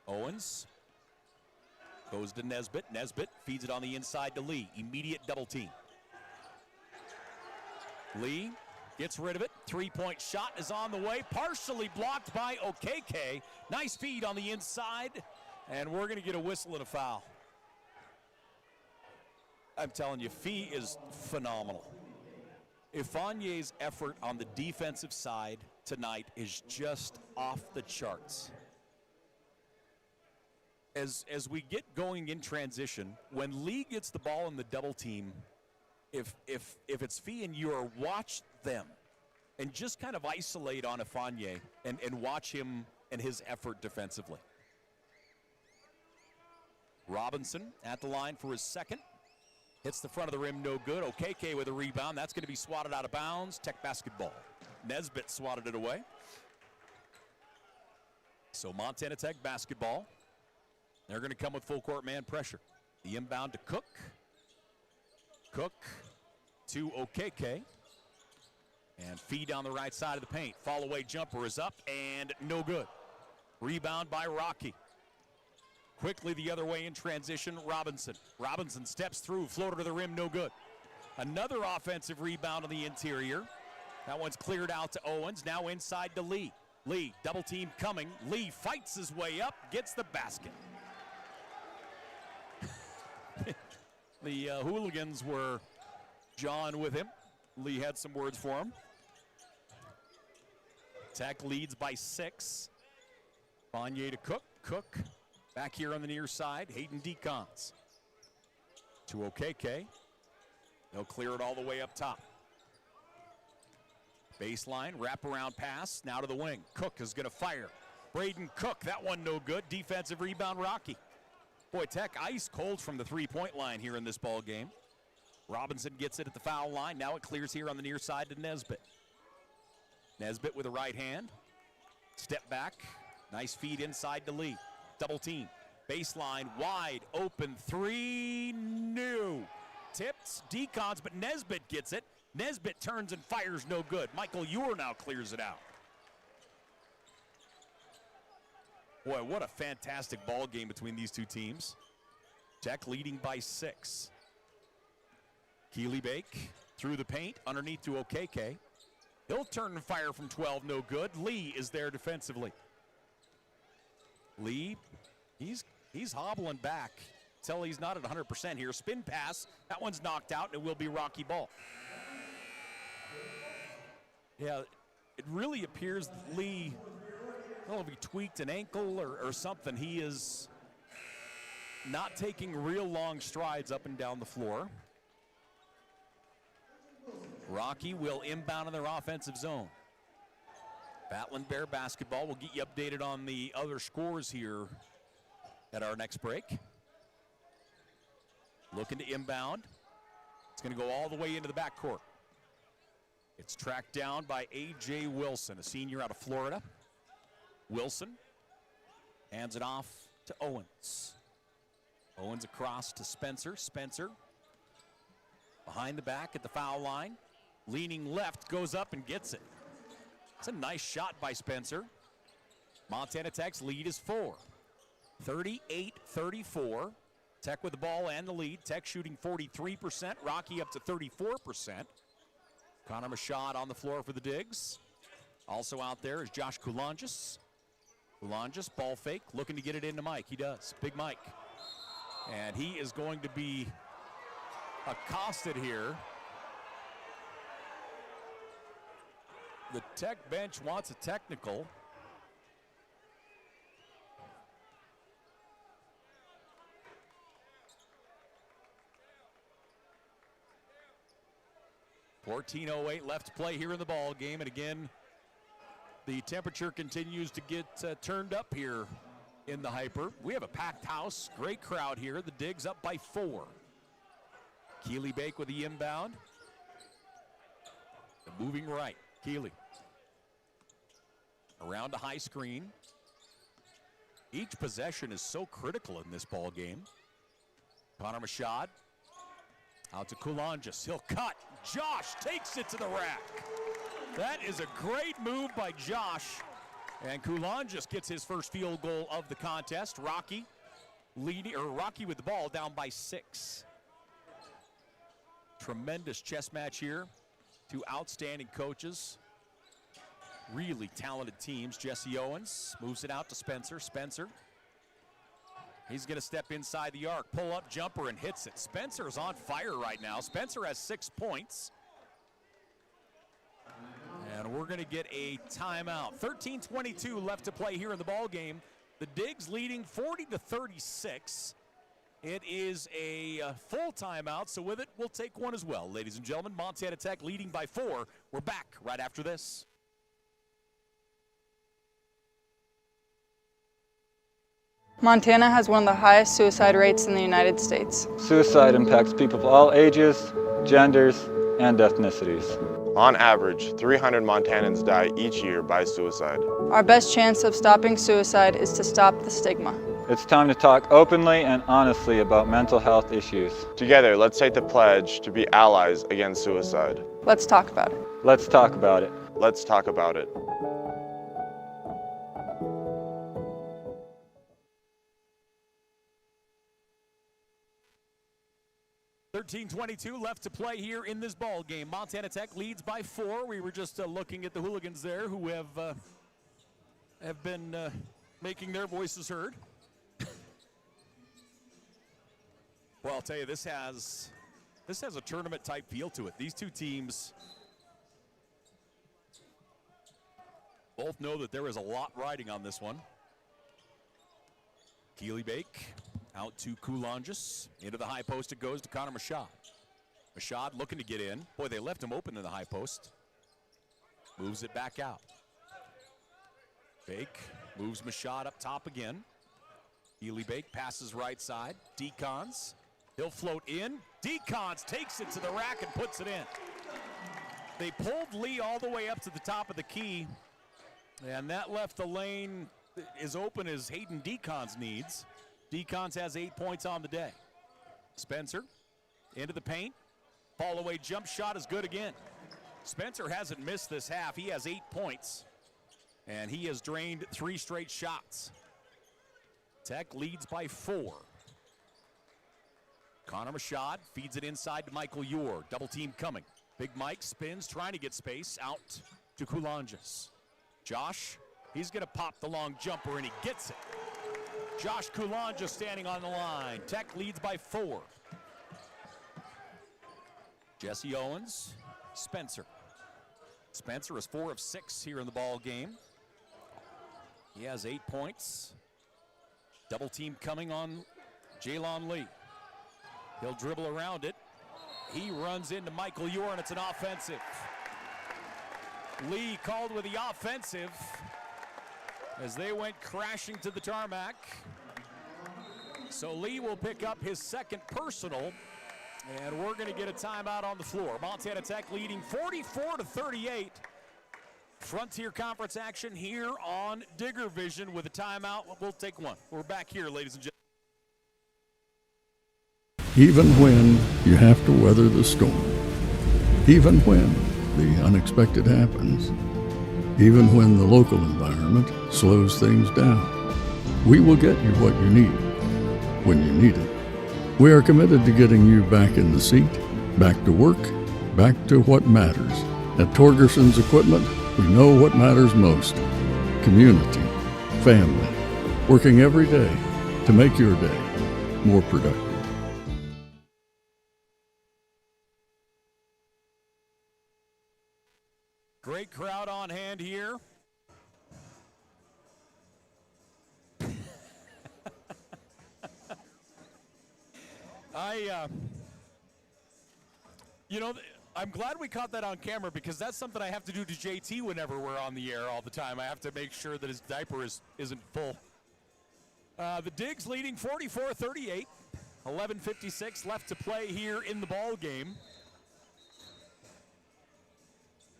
Owens goes to Nesbitt. Nesbitt feeds it on the inside to Lee. Immediate double team. Lee gets rid of it. 3-point shot is on the way. Partially blocked by Okeke. Nice feed on the inside. And we're going to get a whistle and a foul. I'm telling you, Fee is phenomenal. Ifanye's effort on the defensive side tonight is just off the charts. As we get going in transition, when Lee gets the ball in the double team, if it's Fee and you watch them and just kind of isolate on Afanye and watch him and his effort defensively. Robinson at the line for his second. Hits the front of the rim, no good. Okeke with a rebound. That's going to be swatted out of bounds. Tech basketball. Nesbitt swatted it away. So Montana Tech basketball. They're going to come with full court man pressure. The inbound to Cook. Cook to Okeke. And feed down the right side of the paint. Fall away jumper is up and no good. Rebound by Rocky. Quickly the other way in transition, Robinson. Robinson steps through, floater to the rim, no good. Another offensive rebound on the interior. That one's cleared out to Owens, now inside to Lee. Lee, double team coming. Lee fights his way up, gets the basket. The hooligans were jawing with him. Lee had some words for him. Tech leads by 6. Fournier to Cook. Cook back here on the near side. Hayden Decons to Okeke. They'll clear it all the way up top. Baseline, wraparound pass, now to the wing. Cook is going to fire. Braden Cook, that one no good. Defensive rebound, Rocky. Boy, Tech ice cold from the three-point line here in this ball game. Robinson gets it at the foul line. Now it clears here on the near side to Nesbitt. Nesbitt with a right hand. Step back. Nice feed inside to Lee. Double team. Baseline, wide open 3. No. Tipped, Decons, but Nesbitt gets it. Nesbitt turns and fires, no good. Michael Ure now clears it out. Boy, what a fantastic ball game between these two teams. Tech leading by 6. Keeley Bake through the paint, underneath to Okeke. He'll turn and fire from 12, no good. Lee is there defensively. Lee, he's hobbling back till he's not at 100% here. Spin pass, that one's knocked out, and it will be Rocky ball. Yeah, it really appears that Lee, I don't know if he tweaked an ankle or something. He is not taking real long strides up and down the floor. Rocky will inbound in their offensive zone. Battlin Bear basketball. We'll get you updated on the other scores here at our next break. Looking to inbound. It's going to go all the way into the backcourt. It's tracked down by A.J. Wilson, a senior out of Florida. Wilson hands it off to Owens. Owens across to Spencer. Spencer behind the back at the foul line. Leaning left, goes up and gets it. It's a nice shot by Spencer. Montana Tech's lead is 4. 38-34. Tech with the ball and the lead. Tech shooting 43%. Rocky up to 34%. Connor Machad on the floor for the Digs. Also out there is Josh Kulonjis. Kulonjis, ball fake, looking to get it into Mike. He does. Big Mike. And he is going to be accosted here. The Tech bench wants a technical. .14:08 left to play here in the ball game, and again, the temperature continues to get turned up here in the Hyper. We have a packed house, great crowd here. The Digs up by 4. Keeley Bake with the inbound. Moving right, Keeley. Around a high screen. Each possession is so critical in this ball game. Connor Machad. Out to Kulonjis. He'll cut. Josh takes it to the rack. That is a great move by Josh. And Kulonjis gets his first field goal of the contest. Rocky with the ball down by 6. Tremendous chess match here. 2 outstanding coaches. Really talented teams. Jesse Owens moves it out to Spencer. Spencer. He's going to step inside the arc, pull up jumper, and hits it. Spencer's on fire right now. Spencer has 6 points. And we're going to get a timeout. 13:22 left to play here in the ball game. The Digs leading 40-36. It is a full timeout, so with it, we'll take one as well. Ladies and gentlemen, Montana Tech leading by 4. We're back right after this. Montana has one of the highest suicide rates in the United States. Suicide impacts people of all ages, genders, and ethnicities. On average, 300 Montanans die each year by suicide. Our best chance of stopping suicide is to stop the stigma. It's time to talk openly and honestly about mental health issues. Together, let's take the pledge to be allies against suicide. Let's talk about it. Let's talk about it. Let's talk about it. 13:22 left to play here in this ball game. Montana Tech leads by 4. We were just looking at the hooligans there who have been making their voices heard. Well, I'll tell you, this has a tournament type feel to it. These two teams both know that there is a lot riding on this one. Keeley Bake out to Kulonjis. Into the high post it goes to Connor Machad. Machad looking to get in. Boy, they left him open in the high post. Moves it back out. Bake moves Machad up top again. Keeley Bake passes right side. Decons. He'll float in. Decons takes it to the rack and puts it in. They pulled Lee all the way up to the top of the key, and that left the lane as open as Hayden Decons needs. Decons has 8 points on the day. Spencer into the paint. Fall away jump shot is good again. Spencer hasn't missed this half. He has 8 points, and he has drained 3 straight shots. Tech leads by 4. Connor Machad feeds it inside to Michael Ure. Double team coming. Big Mike spins, trying to get space out to Kulonjis. Josh, he's going to pop the long jumper, and he gets it. Josh Kulonjis standing on the line. Tech leads by 4. Jesse Owens, Spencer. Spencer is 4 of 6 here in the ball game. He has 8 points. Double team coming on Jaylon Lee. He'll dribble around it. He runs into Michael Ure, and it's an offensive. Lee called with the offensive as they went crashing to the tarmac. So Lee will pick up his second personal, and we're going to get a timeout on the floor. Montana Tech leading 44-38. Frontier Conference action here on Digger Vision with a timeout. We'll take one. We're back here, ladies and gentlemen. Even when you have to weather the storm, even when the unexpected happens, even when the local environment slows things down. We will get you what you need when you need it. We are committed to getting you back in the seat, back to work, back to what matters. At Torgerson's Equipment, we know what matters most: community, family, working every day to make your day more productive. Great crowd on hand here. I'm glad we caught that on camera, because that's something I have to do to JT whenever we're on the air all the time. I have to make sure that his diaper isn't full. The Digs leading 44-38. 11:56 left to play here in the ball game,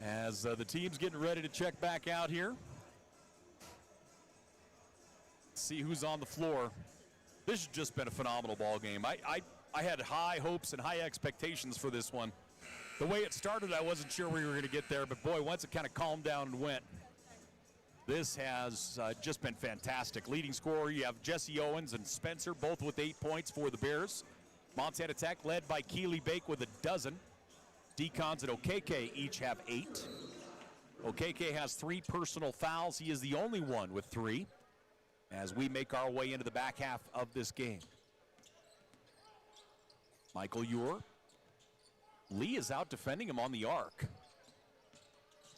as the team's getting ready to check back out here. See who's on the floor. This has just been a phenomenal ball game. I had high hopes and high expectations for this one. The way it started, I wasn't sure we were going to get there, but boy, once it kind of calmed down and went, this has just been fantastic. Leading scorer, you have Jesse Owens and Spencer, both with 8 points for the Bears. Montana Tech led by Keely Bake with 12. Decons and Okeke each have 8. Okeke has 3 personal fouls. He is the only one with 3 as we make our way into the back half of this game. Michael Ure. Lee is out defending him on the arc.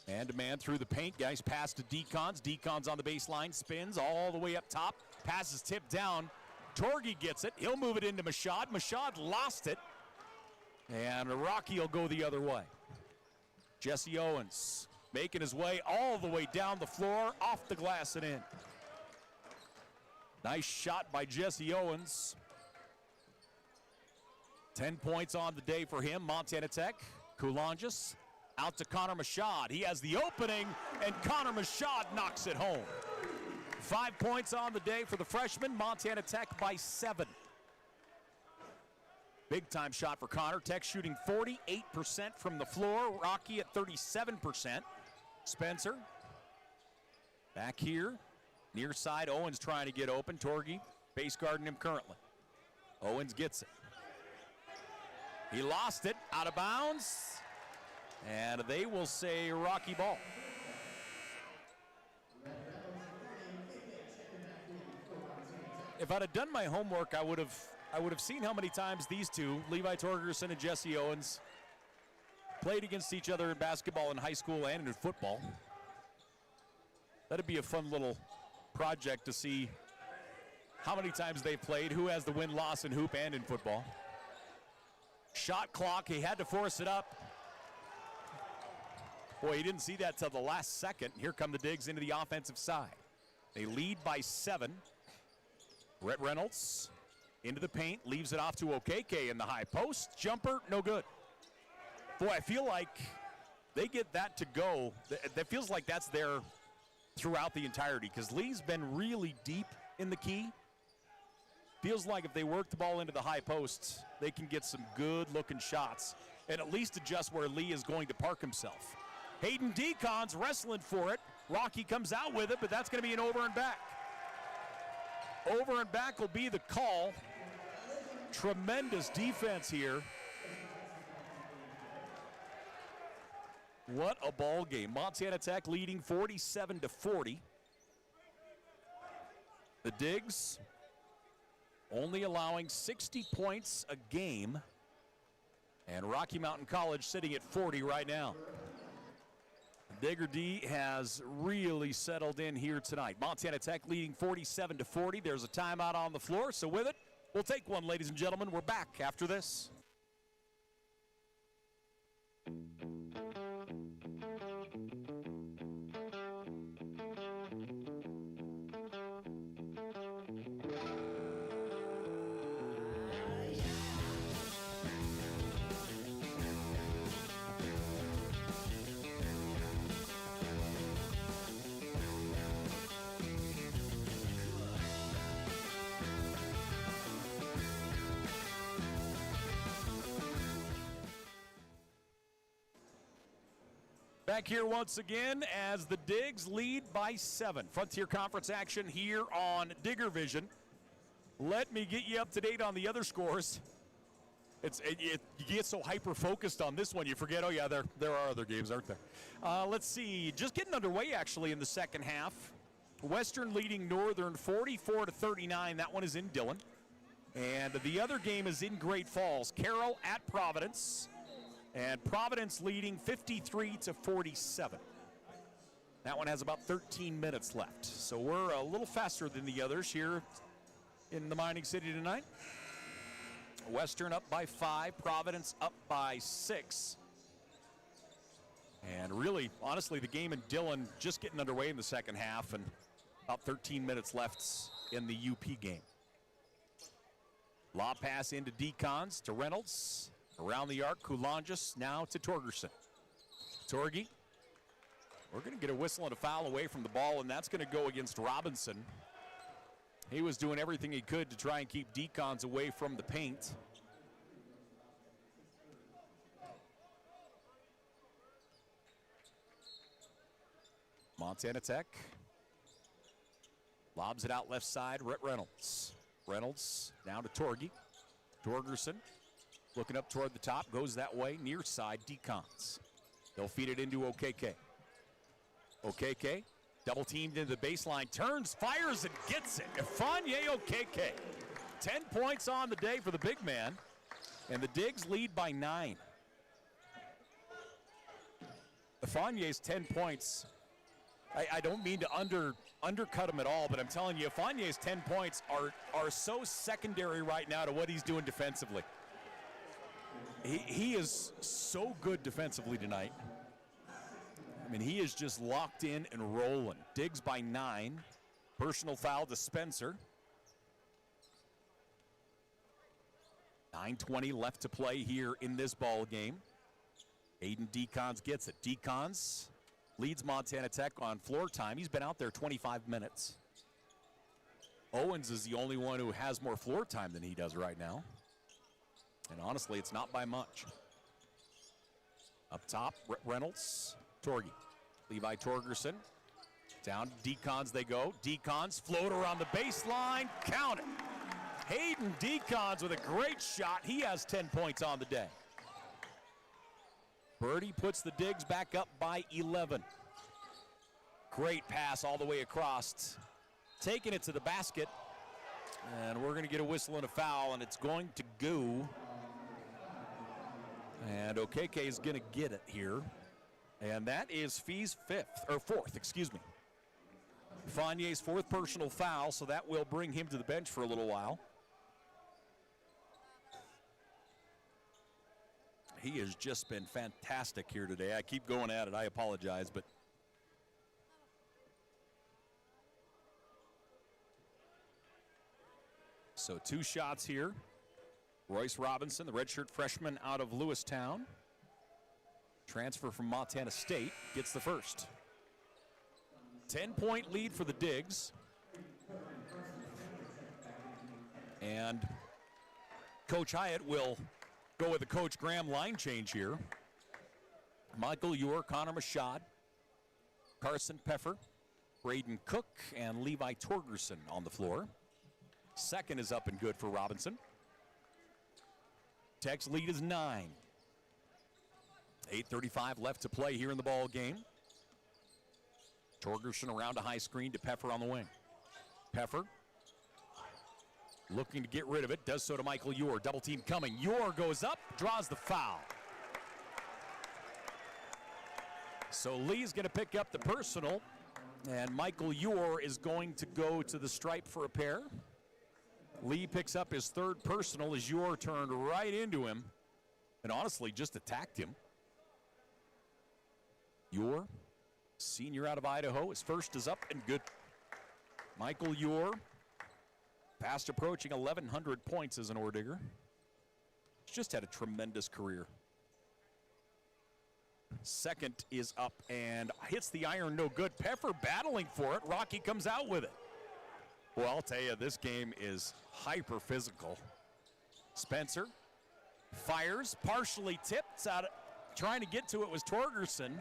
Man-to-man through the paint. Guys pass to Decons. Decons on the baseline. Spins all the way up top. Passes tipped down. Torgy gets it. He'll move it into Mashad. Mashad lost it. And Rocky will go the other way. Jesse Owens making his way all the way down the floor, off the glass and in. Nice shot by Jesse Owens. 10 points on the day for him. Montana Tech. Kulonges out to Connor Mashad. He has the opening, and Connor Mashad knocks it home. 5 points on the day for the freshman. Montana Tech by 7. Big time shot for Connor. Tech shooting 48% from the floor. Rocky at 37%. Spencer back here. Near side, Owens trying to get open. Torgy base guarding him currently. Owens gets it. He lost it, out of bounds, and they will say Rocky ball. If I'd have done my homework, I would have seen how many times these two, Levi Torgerson and Jesse Owens, played against each other in basketball in high school and in football. That'd be a fun little project to see how many times they played, who has the win-loss in hoop and in football. Shot clock, he had to force it up. Boy, he didn't see that till the last second. Here come the Digs into the offensive side. They lead by 7. Rhett Reynolds into the paint, leaves it off to Okeke in the high post. Jumper, no good. Boy, I feel like they get that to go. That feels like that's there throughout the entirety, because Lee's been really deep in the key. Feels like if they work the ball into the high posts, they can get some good-looking shots and at least adjust where Lee is going to park himself. Hayden Decons wrestling for it. Rocky comes out with it, but that's going to be an over and back. Over and back will be the call. Tremendous defense here. What a ball game. Montana Tech leading 47-40. The Digs only allowing 60 points a game, and Rocky Mountain College sitting at 40 right now. Digger D has really settled in here tonight. Montana Tech leading 47-40. There's a timeout on the floor, so with it, we'll take one, ladies and gentlemen. We're back after this. Back here once again as the Digs lead by 7. Frontier Conference action here on Digger Vision. Let me get you up to date on the other scores. You get so hyper-focused on this one, you forget, oh yeah, there are other games, aren't there? Let's see, just getting underway actually in the second half. Western leading Northern 44-39. That one is in Dillon. And the other game is in Great Falls. Carroll at Providence. And Providence leading 53-47. That one has about 13 minutes left. So we're a little faster than the others here in the Mining City tonight. Western up by 5, Providence up by 6. And really, honestly, the game in Dillon just getting underway in the second half and about 13 minutes left in the UP game. Lob pass into Decons to Reynolds. Around the arc, Kulonjus now to Torgerson. Torgy, we're going to get a whistle and a foul away from the ball, and that's going to go against Robinson. He was doing everything he could to try and keep Decons away from the paint. Montana Tech lobs it out left side, Reynolds. Reynolds down to Torgy. Torgerson looking up toward the top, goes that way, near side, Decons. They'll feed it into OKK. OKK, double teamed into the baseline, turns, fires, and gets it. Ifanye OKK. 10 points on the day for the big man, and the Digs lead by 9. Ifanye's 10 points, I don't mean to undercut him at all, but I'm telling you, Ifanye's 10 points are so secondary right now to what he's doing defensively. He is so good defensively tonight. I mean, he is just locked in and rolling. Digs by 9. Personal foul to Spencer. 9:20 left to play here in this ball game. Aiden Decons gets it. Decons leads Montana Tech on floor time. He's been out there 25 minutes. Owens is the only one who has more floor time than he does right now. And honestly, it's not by much. Up top, Reynolds, Torgy. Levi Torgerson. Down to Decons they go. Decons float around the baseline. Count it. Hayden Decons with a great shot. He has 10 points on the day. Birdie puts the Digs back up by 11. Great pass all the way across. Taking it to the basket. And we're going to get a whistle and a foul, and it's going to go. And OKK is going to get it here. And that is Fee's fourth, excuse me. Fanye's 4th personal foul, so that will bring him to the bench for a little while. He has just been fantastic here today. I keep going at it. I apologize, but so 2 shots here. Royce Robinson, the redshirt freshman out of Lewistown. Transfer from Montana State, gets the first. 10-point lead for the Digs. And Coach Hyatt will go with the Coach Graham line change here. Michael Ewer, Connor Mashad, Carson Peffer, Braden Cook, and Levi Torgerson on the floor. Second is up and good for Robinson. Tech's lead is 9. 8:35 left to play here in the ball game. Torgerson around a high screen to Peffer on the wing. Peffer looking to get rid of it, does so to Michael Ewer. Double team coming. Ewer goes up, draws the foul. So Lee's going to pick up the personal, and Michael Ewer is going to go to the stripe for a pair. Lee picks up his 3rd personal as Ewer turned right into him and honestly just attacked him. Ewer, senior out of Idaho, his first is up and good. Michael Ewer, fast approaching 1,100 points as an Ordigger. He's just had a tremendous career. Second is up and hits the iron, no good. Peffer battling for it. Rocky comes out with it. Well, I'll tell you, this game is hyper physical. Spencer fires, partially tipped out, trying to get to it was Torgerson.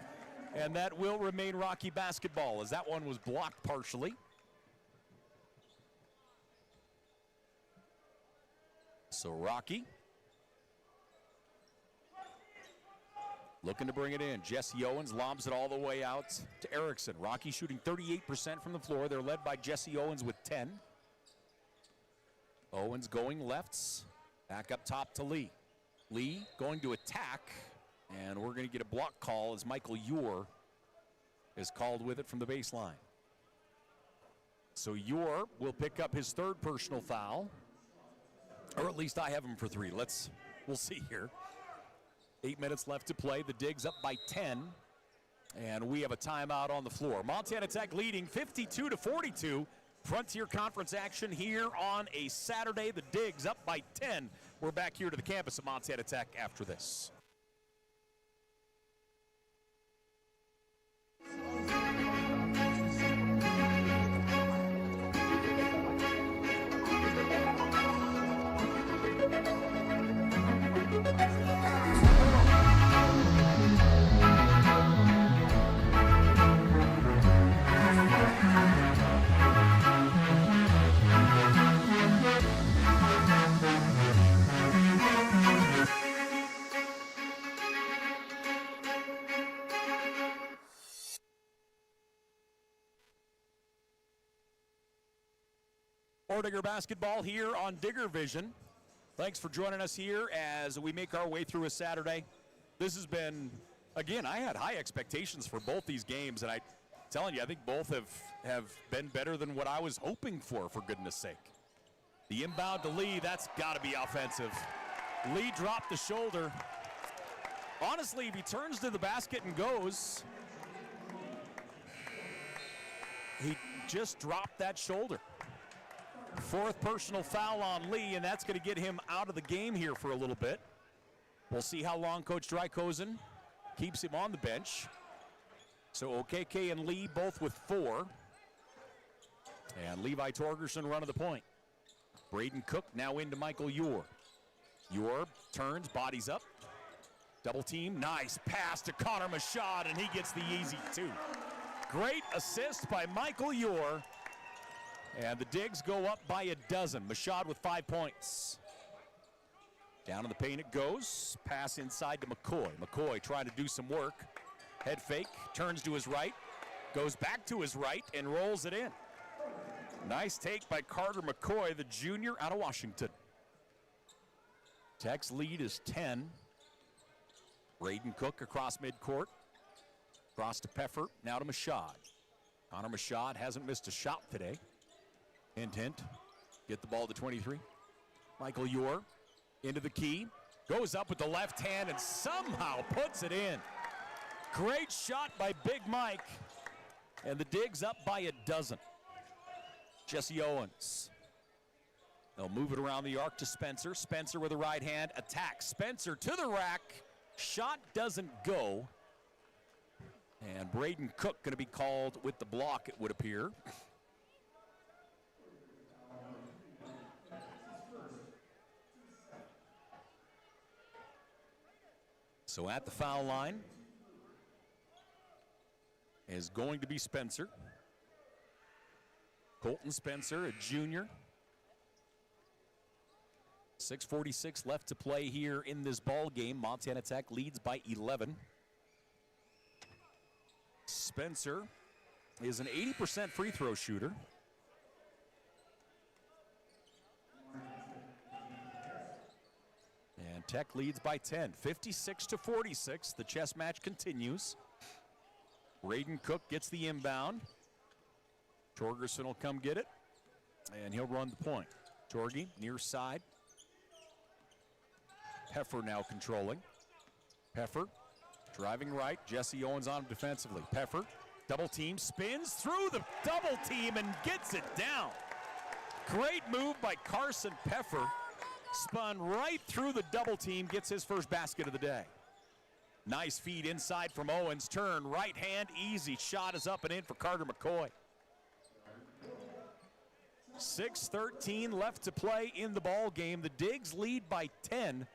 And that will remain Rocky basketball as that one was blocked partially. So Rocky looking to bring it in. Jesse Owens lobs it all the way out to Erickson. Rocky shooting 38% from the floor. They're led by Jesse Owens with 10. Owens going lefts. Back up top to Lee. Lee going to attack. And we're going to get a block call as Michael Ure is called with it from the baseline. So Ure will pick up his third personal foul. Or at least I have him for 3. We'll see here. 8 minutes left to play. The Digs up by 10. And we have a timeout on the floor. Montana Tech leading 52-42. Frontier Conference action here on a Saturday. The Digs up by 10. We're back here to the campus of Montana Tech after this. Orediggers basketball here on Digger Vision. Thanks for joining us here as we make our way through a Saturday. This has been, again, I had high expectations for both these games, and I'm telling you, I think both have been better than what I was hoping for goodness sake. The inbound to Lee, that's got to be offensive. Lee dropped the shoulder. Honestly, if he turns to the basket and goes, he just dropped that shoulder. Fourth personal foul on Lee, and that's going to get him out of the game here for a little bit. We'll see how long Coach Drykosen keeps him on the bench. So OKK and Lee both with 4. And Levi Torgerson running the point. Braden Cook now into Michael Ure. Ure turns, bodies up. Double team, nice pass to Connor Mashad, and he gets the easy 2. Great assist by Michael Ure. And the Digs go up by a dozen. Mashad with 5 points. Down in the paint it goes. Pass inside to McCoy. McCoy trying to do some work. Head fake, turns to his right, goes back to his right, and rolls it in. Nice take by Carter McCoy, the junior out of Washington. Tech's lead is 10. Braden Cook across midcourt. Cross to Peffer, now to Mashad. Connor Mashad hasn't missed a shot today. Hint, get the ball to 23. Michael Ure into the key, goes up with the left hand and somehow puts it in. Great shot by Big Mike, and the Digs up by a dozen. Jesse Owens. They'll move it around the arc to Spencer. Spencer with a right hand, attacks. Spencer to the rack, shot doesn't go. And Braden Cook going to be called with the block, it would appear. So at the foul line is going to be Spencer. Colton Spencer, a junior. 6:46 left to play here in this ball game. Montana Tech leads by 11. Spencer is an 80% free throw shooter. And Tech leads by 10, 56-46. The chess match continues. Braden Cook gets the inbound. Torgerson will come get it, and he'll run the point. Torgy near side. Peffer now controlling. Peffer driving right. Jesse Owens on him defensively. Peffer, double team, spins through the double team and gets it down. Great move by Carson Peffer. Spun right through the double team, gets his first basket of the day. Nice feed inside from Owens. Turn, right hand, easy. Shot is up and in for Carter McCoy. 6:13 left to play in the ball game. The Digs lead by 10.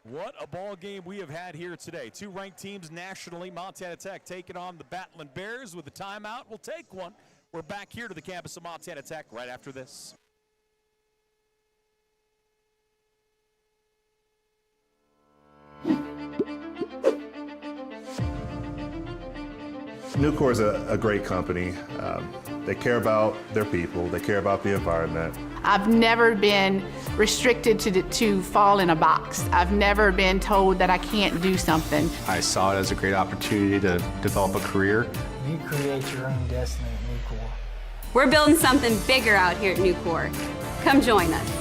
What a ball game we have had here today. Two ranked teams nationally. Montana Tech taking on the Battlin Bears with a timeout. We'll take one. We're back here to the campus of Montana Tech right after this. Nucor is a great company. They care about their people. They care about the environment. I've never been restricted to fall in a box. I've never been told that I can't do something. I saw it as a great opportunity to develop a career. You create your own destiny at Nucor. We're building something bigger out here at Nucor. Come join us.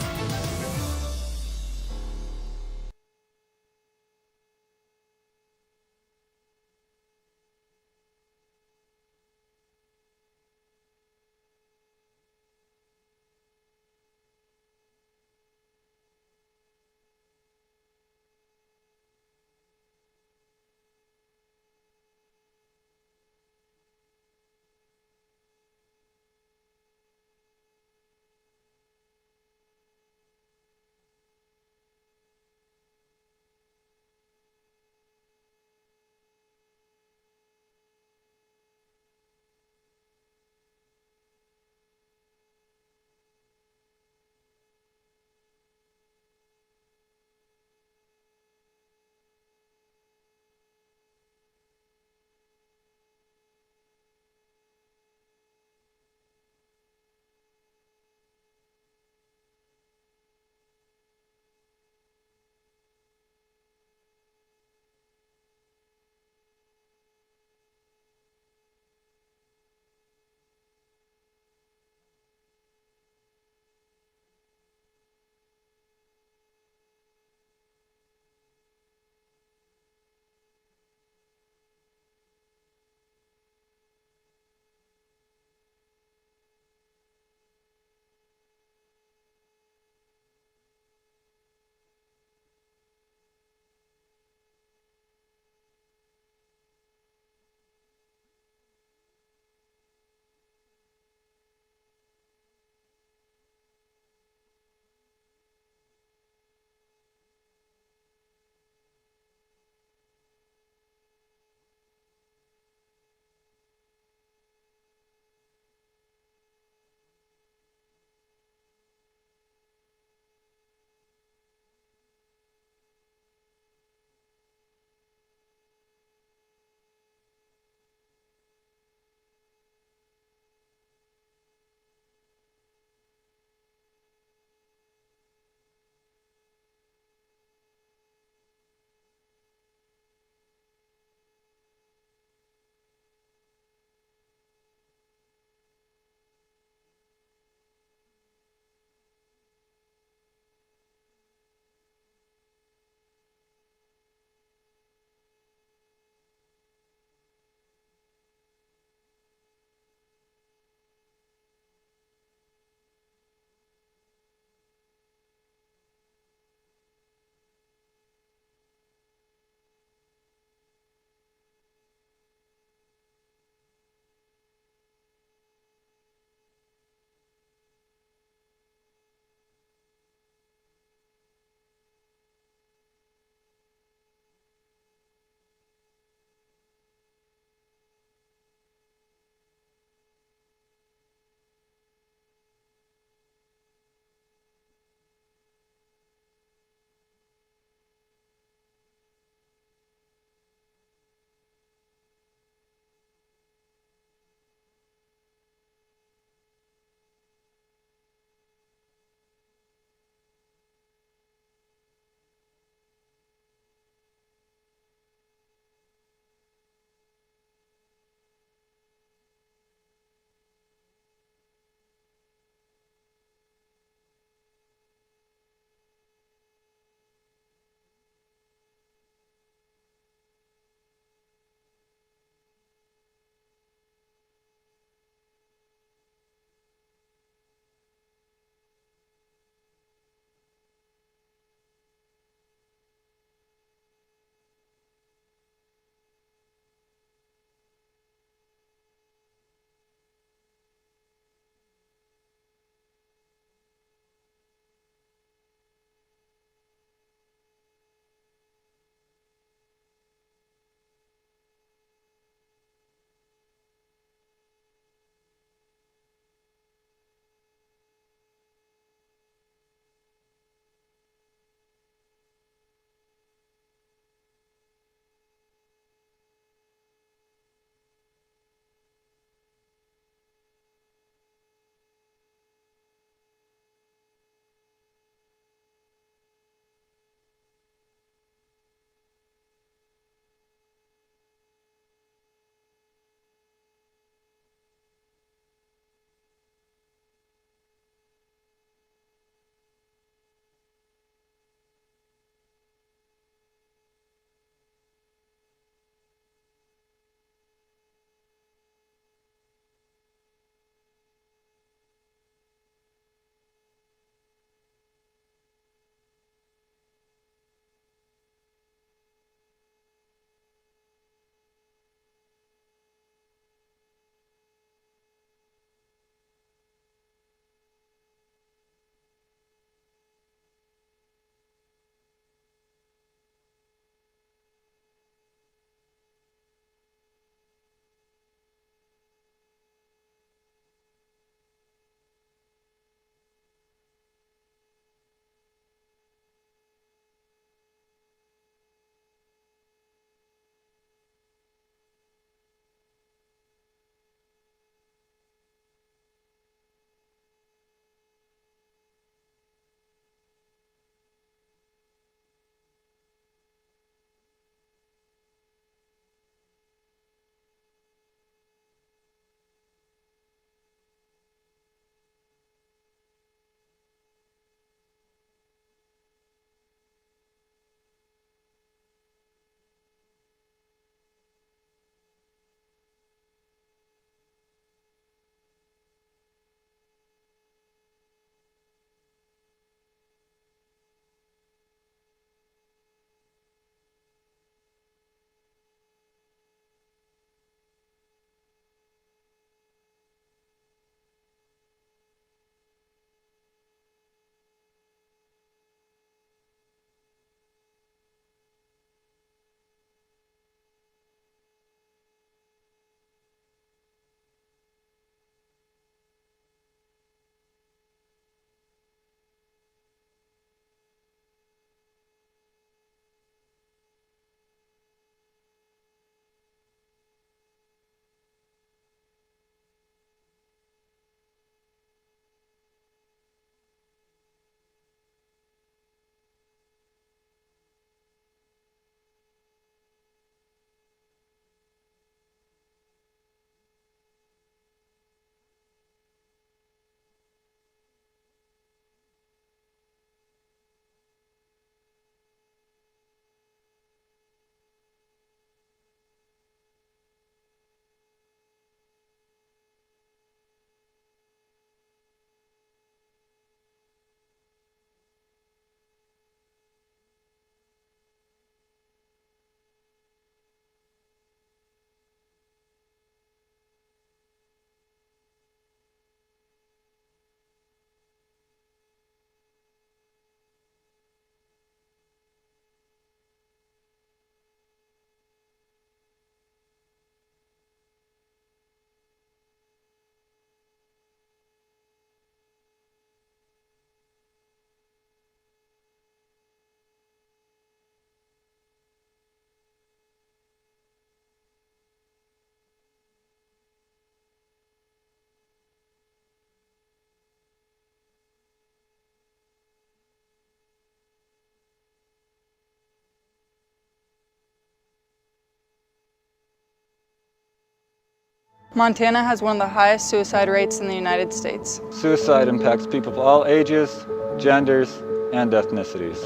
Montana has one of the highest suicide rates in the United States. Suicide impacts people of all ages, genders, and ethnicities.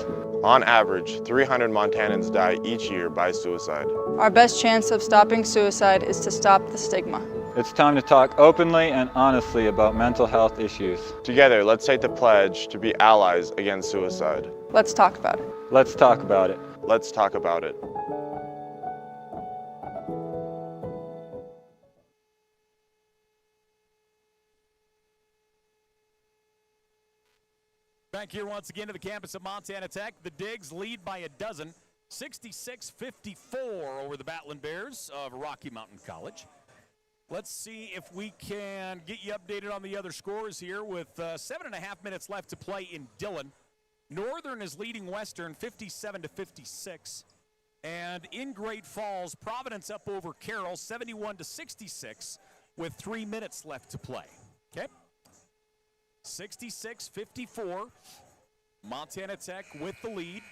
On average, 300 Montanans die each year by suicide. Our best chance of stopping suicide is to stop the stigma. It's time to talk openly and honestly about mental health issues. Together, let's take the pledge to be allies against suicide. Let's talk about it. Let's talk about it. Let's talk about it. Back here once again to the campus of Montana Tech. The Digs lead by a dozen, 66-54 over the Battlin Bears of Rocky Mountain College. Let's see if we can get you updated on the other scores here with 7.5 minutes left to play in Dillon. Northern is leading Western 57-56. And in Great Falls, Providence up over Carroll 71-66 with 3 minutes left to play. Okay? 66-54. Montana Tech with the lead.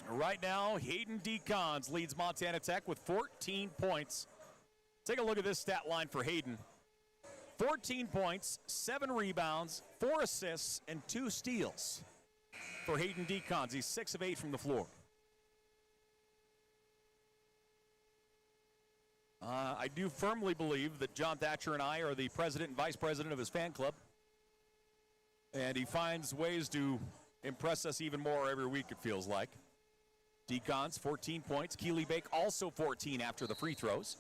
Right now, Hayden Decons leads Montana Tech with 14 points. Take a look at this stat line for Hayden. 14 points, 7 rebounds, 4 assists, and 2 steals for Hayden Decons. He's 6 of 8 from the floor. I do firmly believe that John Thatcher and I are the president and vice president of his fan club. And he finds ways to impress us even more every week, it feels like. Decons, 14 points. Keely Bake also 14 after the free throws.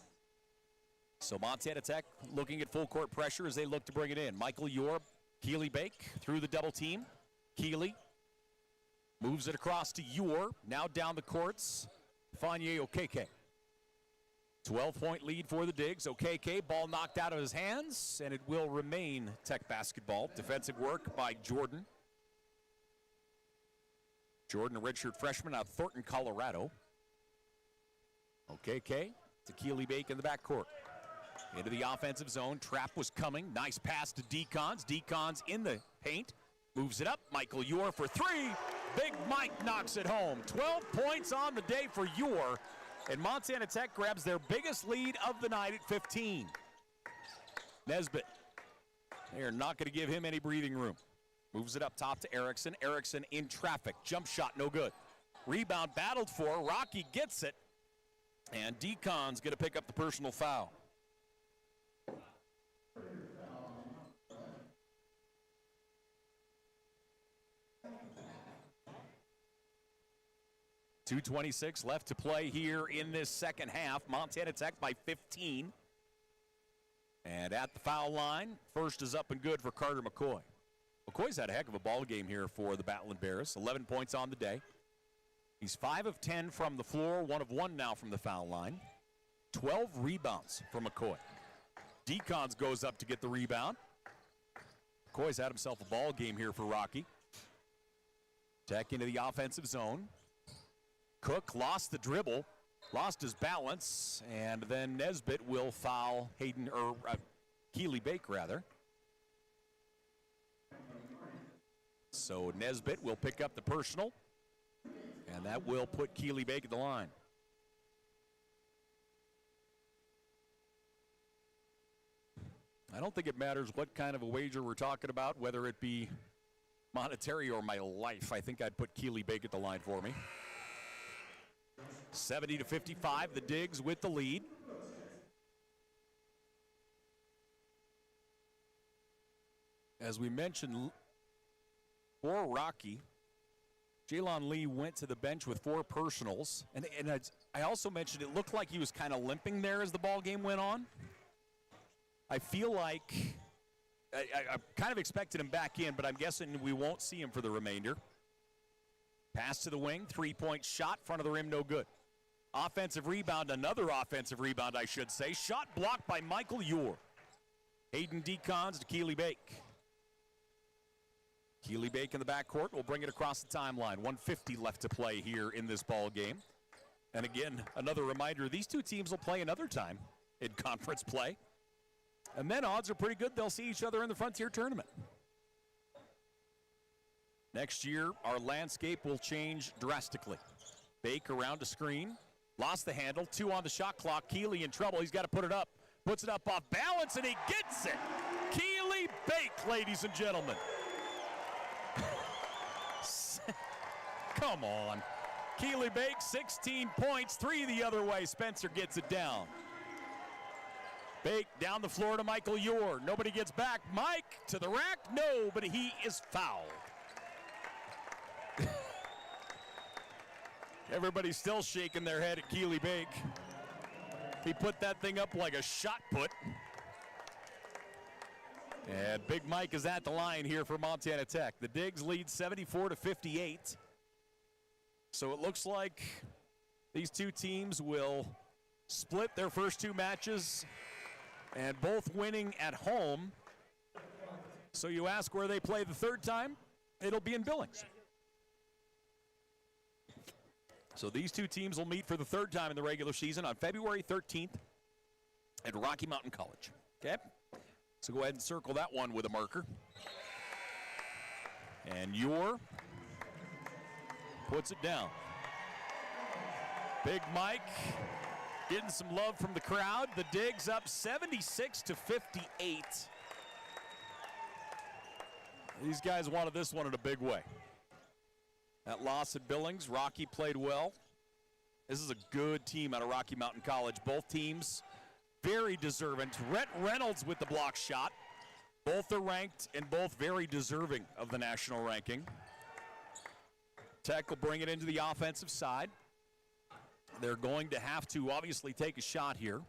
So Montana Tech looking at full court pressure as they look to bring it in. Michael Yorb, Keely Bake through the double team. Keely moves it across to Yorb. Now down the courts, Fanye Okeke. 12-point lead for the Digs. Okeke, ball knocked out of his hands, and it will remain Tech basketball. Defensive work by Jordan. Jordan, a redshirt freshman out of Thornton, Colorado. Okeke to Keely Bake in the backcourt. Into the offensive zone. Trap was coming. Nice pass to Decons. Decons in the paint. Moves it up. Michael Ure for 3. Big Mike knocks it home. 12 points on the day for Ure. And Montana Tech grabs their biggest lead of the night at 15. Nesbitt. They are not going to give him any breathing room. Moves it up top to Erickson. Erickson in traffic. Jump shot, no good. Rebound battled for. Rocky gets it. And Decon's going to pick up the personal foul. .226 left to play here in this second half. Montana Tech by 15. And at the foul line, first is up and good for Carter McCoy. McCoy's had a heck of a ball game here for the Battlin Bears. 11 points on the day. He's 5 of 10 from the floor, 1 of 1 now from the foul line. 12 rebounds for McCoy. Decons goes up to get the rebound. McCoy's had himself a ball game here for Rocky. Tech into the offensive zone. Cook lost the dribble, lost his balance, and then Nesbitt will foul Hayden, or Keely Bake rather. So Nesbitt will pick up the personal, and that will put Keely Bake at the line. I don't think it matters what kind of a wager we're talking about, whether it be monetary or my life. I think I'd put Keely Bake at the line for me. 70-55, the Digs with the lead. As we mentioned, for Rocky, Jalon Lee went to the bench with 4 personals. And I also mentioned it looked like he was kind of limping there as the ball game went on. I feel like I kind of expected him back in, but I'm guessing we won't see him for the remainder. Pass to the wing, 3-point shot, front of the rim, no good. Offensive rebound, another offensive rebound, I should say. Shot blocked by Michael Ure. Hayden Decons to Keely Bake. Keely Bake in the backcourt will bring it across the timeline. 1:50 left to play here in this ball game. And again, another reminder, these two teams will play another time in conference play. And then odds are pretty good they'll see each other in the Frontier Tournament. Next year, our landscape will change drastically. Bake around a screen. Lost the handle. 2 on the shot clock. Keely in trouble. He's got to put it up. Puts it up off balance, and he gets it. Keely Bake, ladies and gentlemen. Come on. Keely Bake, 16 points, 3 the other way. Spencer gets it down. Bake down the floor to Michael Ure. Nobody gets back. Mike to the rack. No, but he is fouled. Everybody's still shaking their head at Keely Bake. He put that thing up like a shot put. And Big Mike is at the line here for Montana Tech. The Digs lead 74-58. So it looks like these two teams will split their first 2 matches and both winning at home. So you ask where they play the third time, it'll be in Billings. So these two teams will meet for the third time in the regular season on February 13th at Rocky Mountain College. Okay? So go ahead and circle that one with a marker. And Ure puts it down. Big Mike getting some love from the crowd. The Digs up 76-58. These guys wanted this one in a big way. That loss at Billings, Rocky played well. This is a good team out of Rocky Mountain College. Both teams very deserving. Rhett Reynolds with the block shot. Both are ranked and both very deserving of the national ranking. Tech will bring it into the offensive side. They're going to have to obviously take a shot here.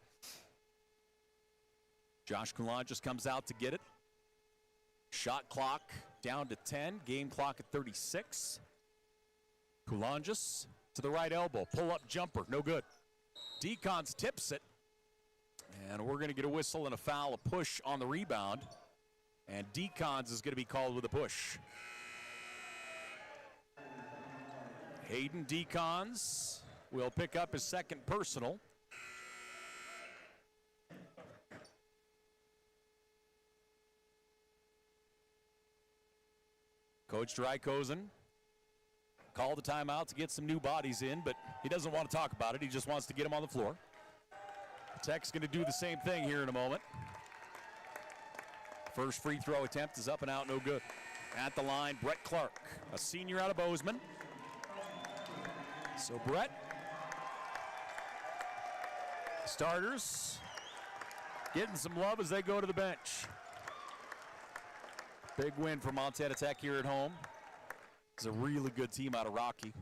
Josh Coulant just comes out to get it. Shot clock down to 10. Game clock at 36. Coulanges to the right elbow. Pull-up jumper. No good. Decons tips it. And we're going to get a whistle and a foul, a push on the rebound. And Decons is going to be called with a push. Hayden Decons will pick up his second personal. Coach Drykosen called the timeout to get some new bodies in, but he doesn't want to talk about it. He just wants to get them on the floor. Tech's going to do the same thing here in a moment. First free throw attempt is up and out, no good. At the line, Brett Clark, a senior out of Bozeman. So Brett, starters getting some love as they go to the bench. Big win for Montana Tech here at home. It's a really good team out of Rocky.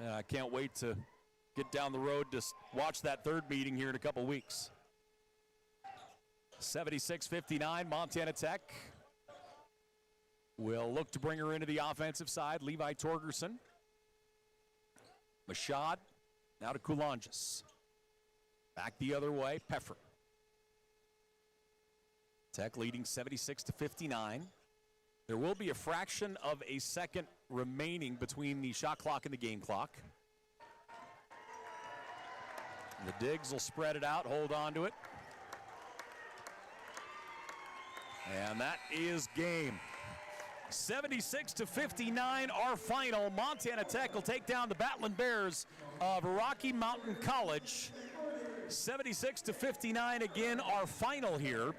I can't wait to get down the road to watch that third meeting here in a couple weeks. 76-59, Montana Tech will look to bring her into the offensive side. Levi Torgerson. Mashad, now to Coulanges. Back the other way, Peffer. Tech leading 76-59. There will be a fraction of a second remaining between the shot clock and the game clock. The Digs will spread it out, hold on to it. And that is game. 76-59, our final. Montana Tech will take down the Battlin Bears of Rocky Mountain College. 76-59, again, our final here.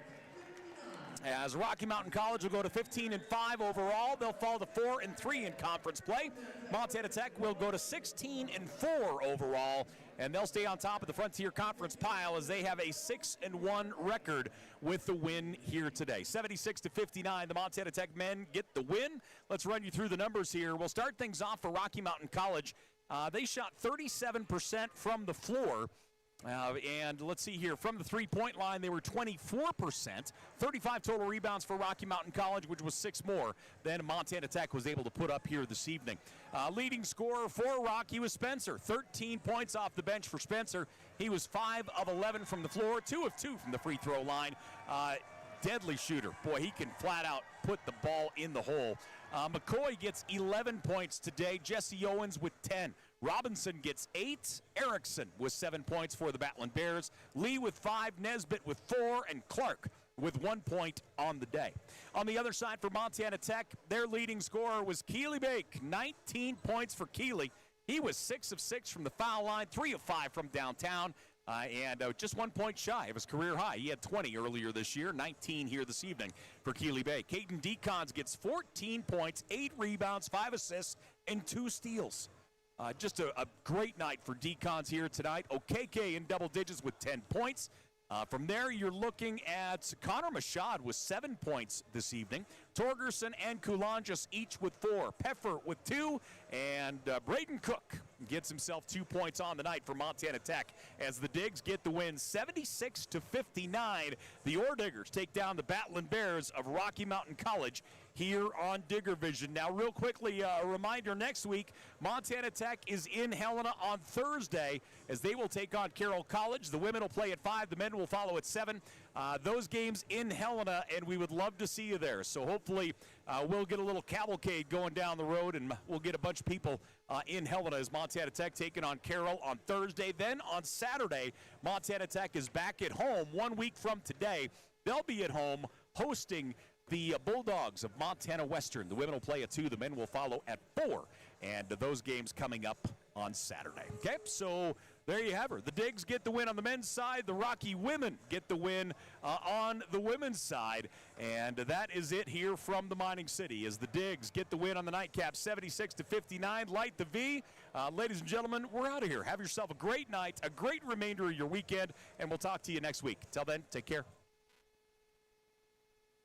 As Rocky Mountain College will go to 15-5 overall. They'll fall to 4-3 in conference play. Montana Tech will go to 16-4 overall, and they'll stay on top of the Frontier Conference pile as they have a 6-1 record with the win here today. 76-59, the Montana Tech men get the win. Let's run you through the numbers here. We'll start things off for Rocky Mountain College. They shot 37% from the floor. And let's see here, from the three-point line, they were 24%. 35 total rebounds for Rocky Mountain College, which was 6 more than Montana Tech was able to put up here this evening. Leading scorer for Rocky was Spencer. 13 points off the bench for Spencer. He was 5 of 11 from the floor, 2 of 2 from the free throw line. Deadly shooter. Boy, he can flat out put the ball in the hole. McCoy gets 11 points today. Jesse Owens with 10. Robinson gets 8. Erickson with 7 points for the Battlin Bears. Lee with 5. Nesbitt with 4. And Clark with 1 point on the day. On the other side for Montana Tech, their leading scorer was Keely Bake. 19 points for Keely. He was 6 of 6 from the foul line, 3 of 5 from downtown. and just 1 point shy of his career high. He had 20 earlier this year, 19 here this evening for Keeley Bay. Caden Decons gets 14 points, 8 rebounds, 5 assists, and 2 steals. Just a great night for Decons here tonight. OKK in double digits with 10 points. From there, you're looking at Connor Machad with 7 points this evening. Torgerson and Kulanjas each with 4. Peffer with 2. And Braden Cook gets himself 2 points on the night for Montana Tech as the Digs get the win 76-59. The Orediggers take down the Battlin Bears of Rocky Mountain College here on Digger Vision. Now, real quickly, a reminder, next week, Montana Tech is in Helena on Thursday as they will take on Carroll College. The women will play at 5. The men will follow at 7. Those games in Helena, and we would love to see you there. So hopefully we'll get a little cavalcade going down the road, and we'll get a bunch of people in Helena as Montana Tech taking on Carroll on Thursday. Then on Saturday, Montana Tech is back at home 1 week from today. They'll be at home hosting the Bulldogs of Montana Western. The women will play at 2. The men will follow at 4. And those games coming up on Saturday. Okay, so there you have her. The Digs get the win on the men's side. The Rocky women get the win on the women's side. And that is it here from the Mining City as the Digs get the win on the nightcap 76-59. Light the V. Ladies and gentlemen, we're out of here. Have yourself a great night, a great remainder of your weekend, and we'll talk to you next week. Till then, take care.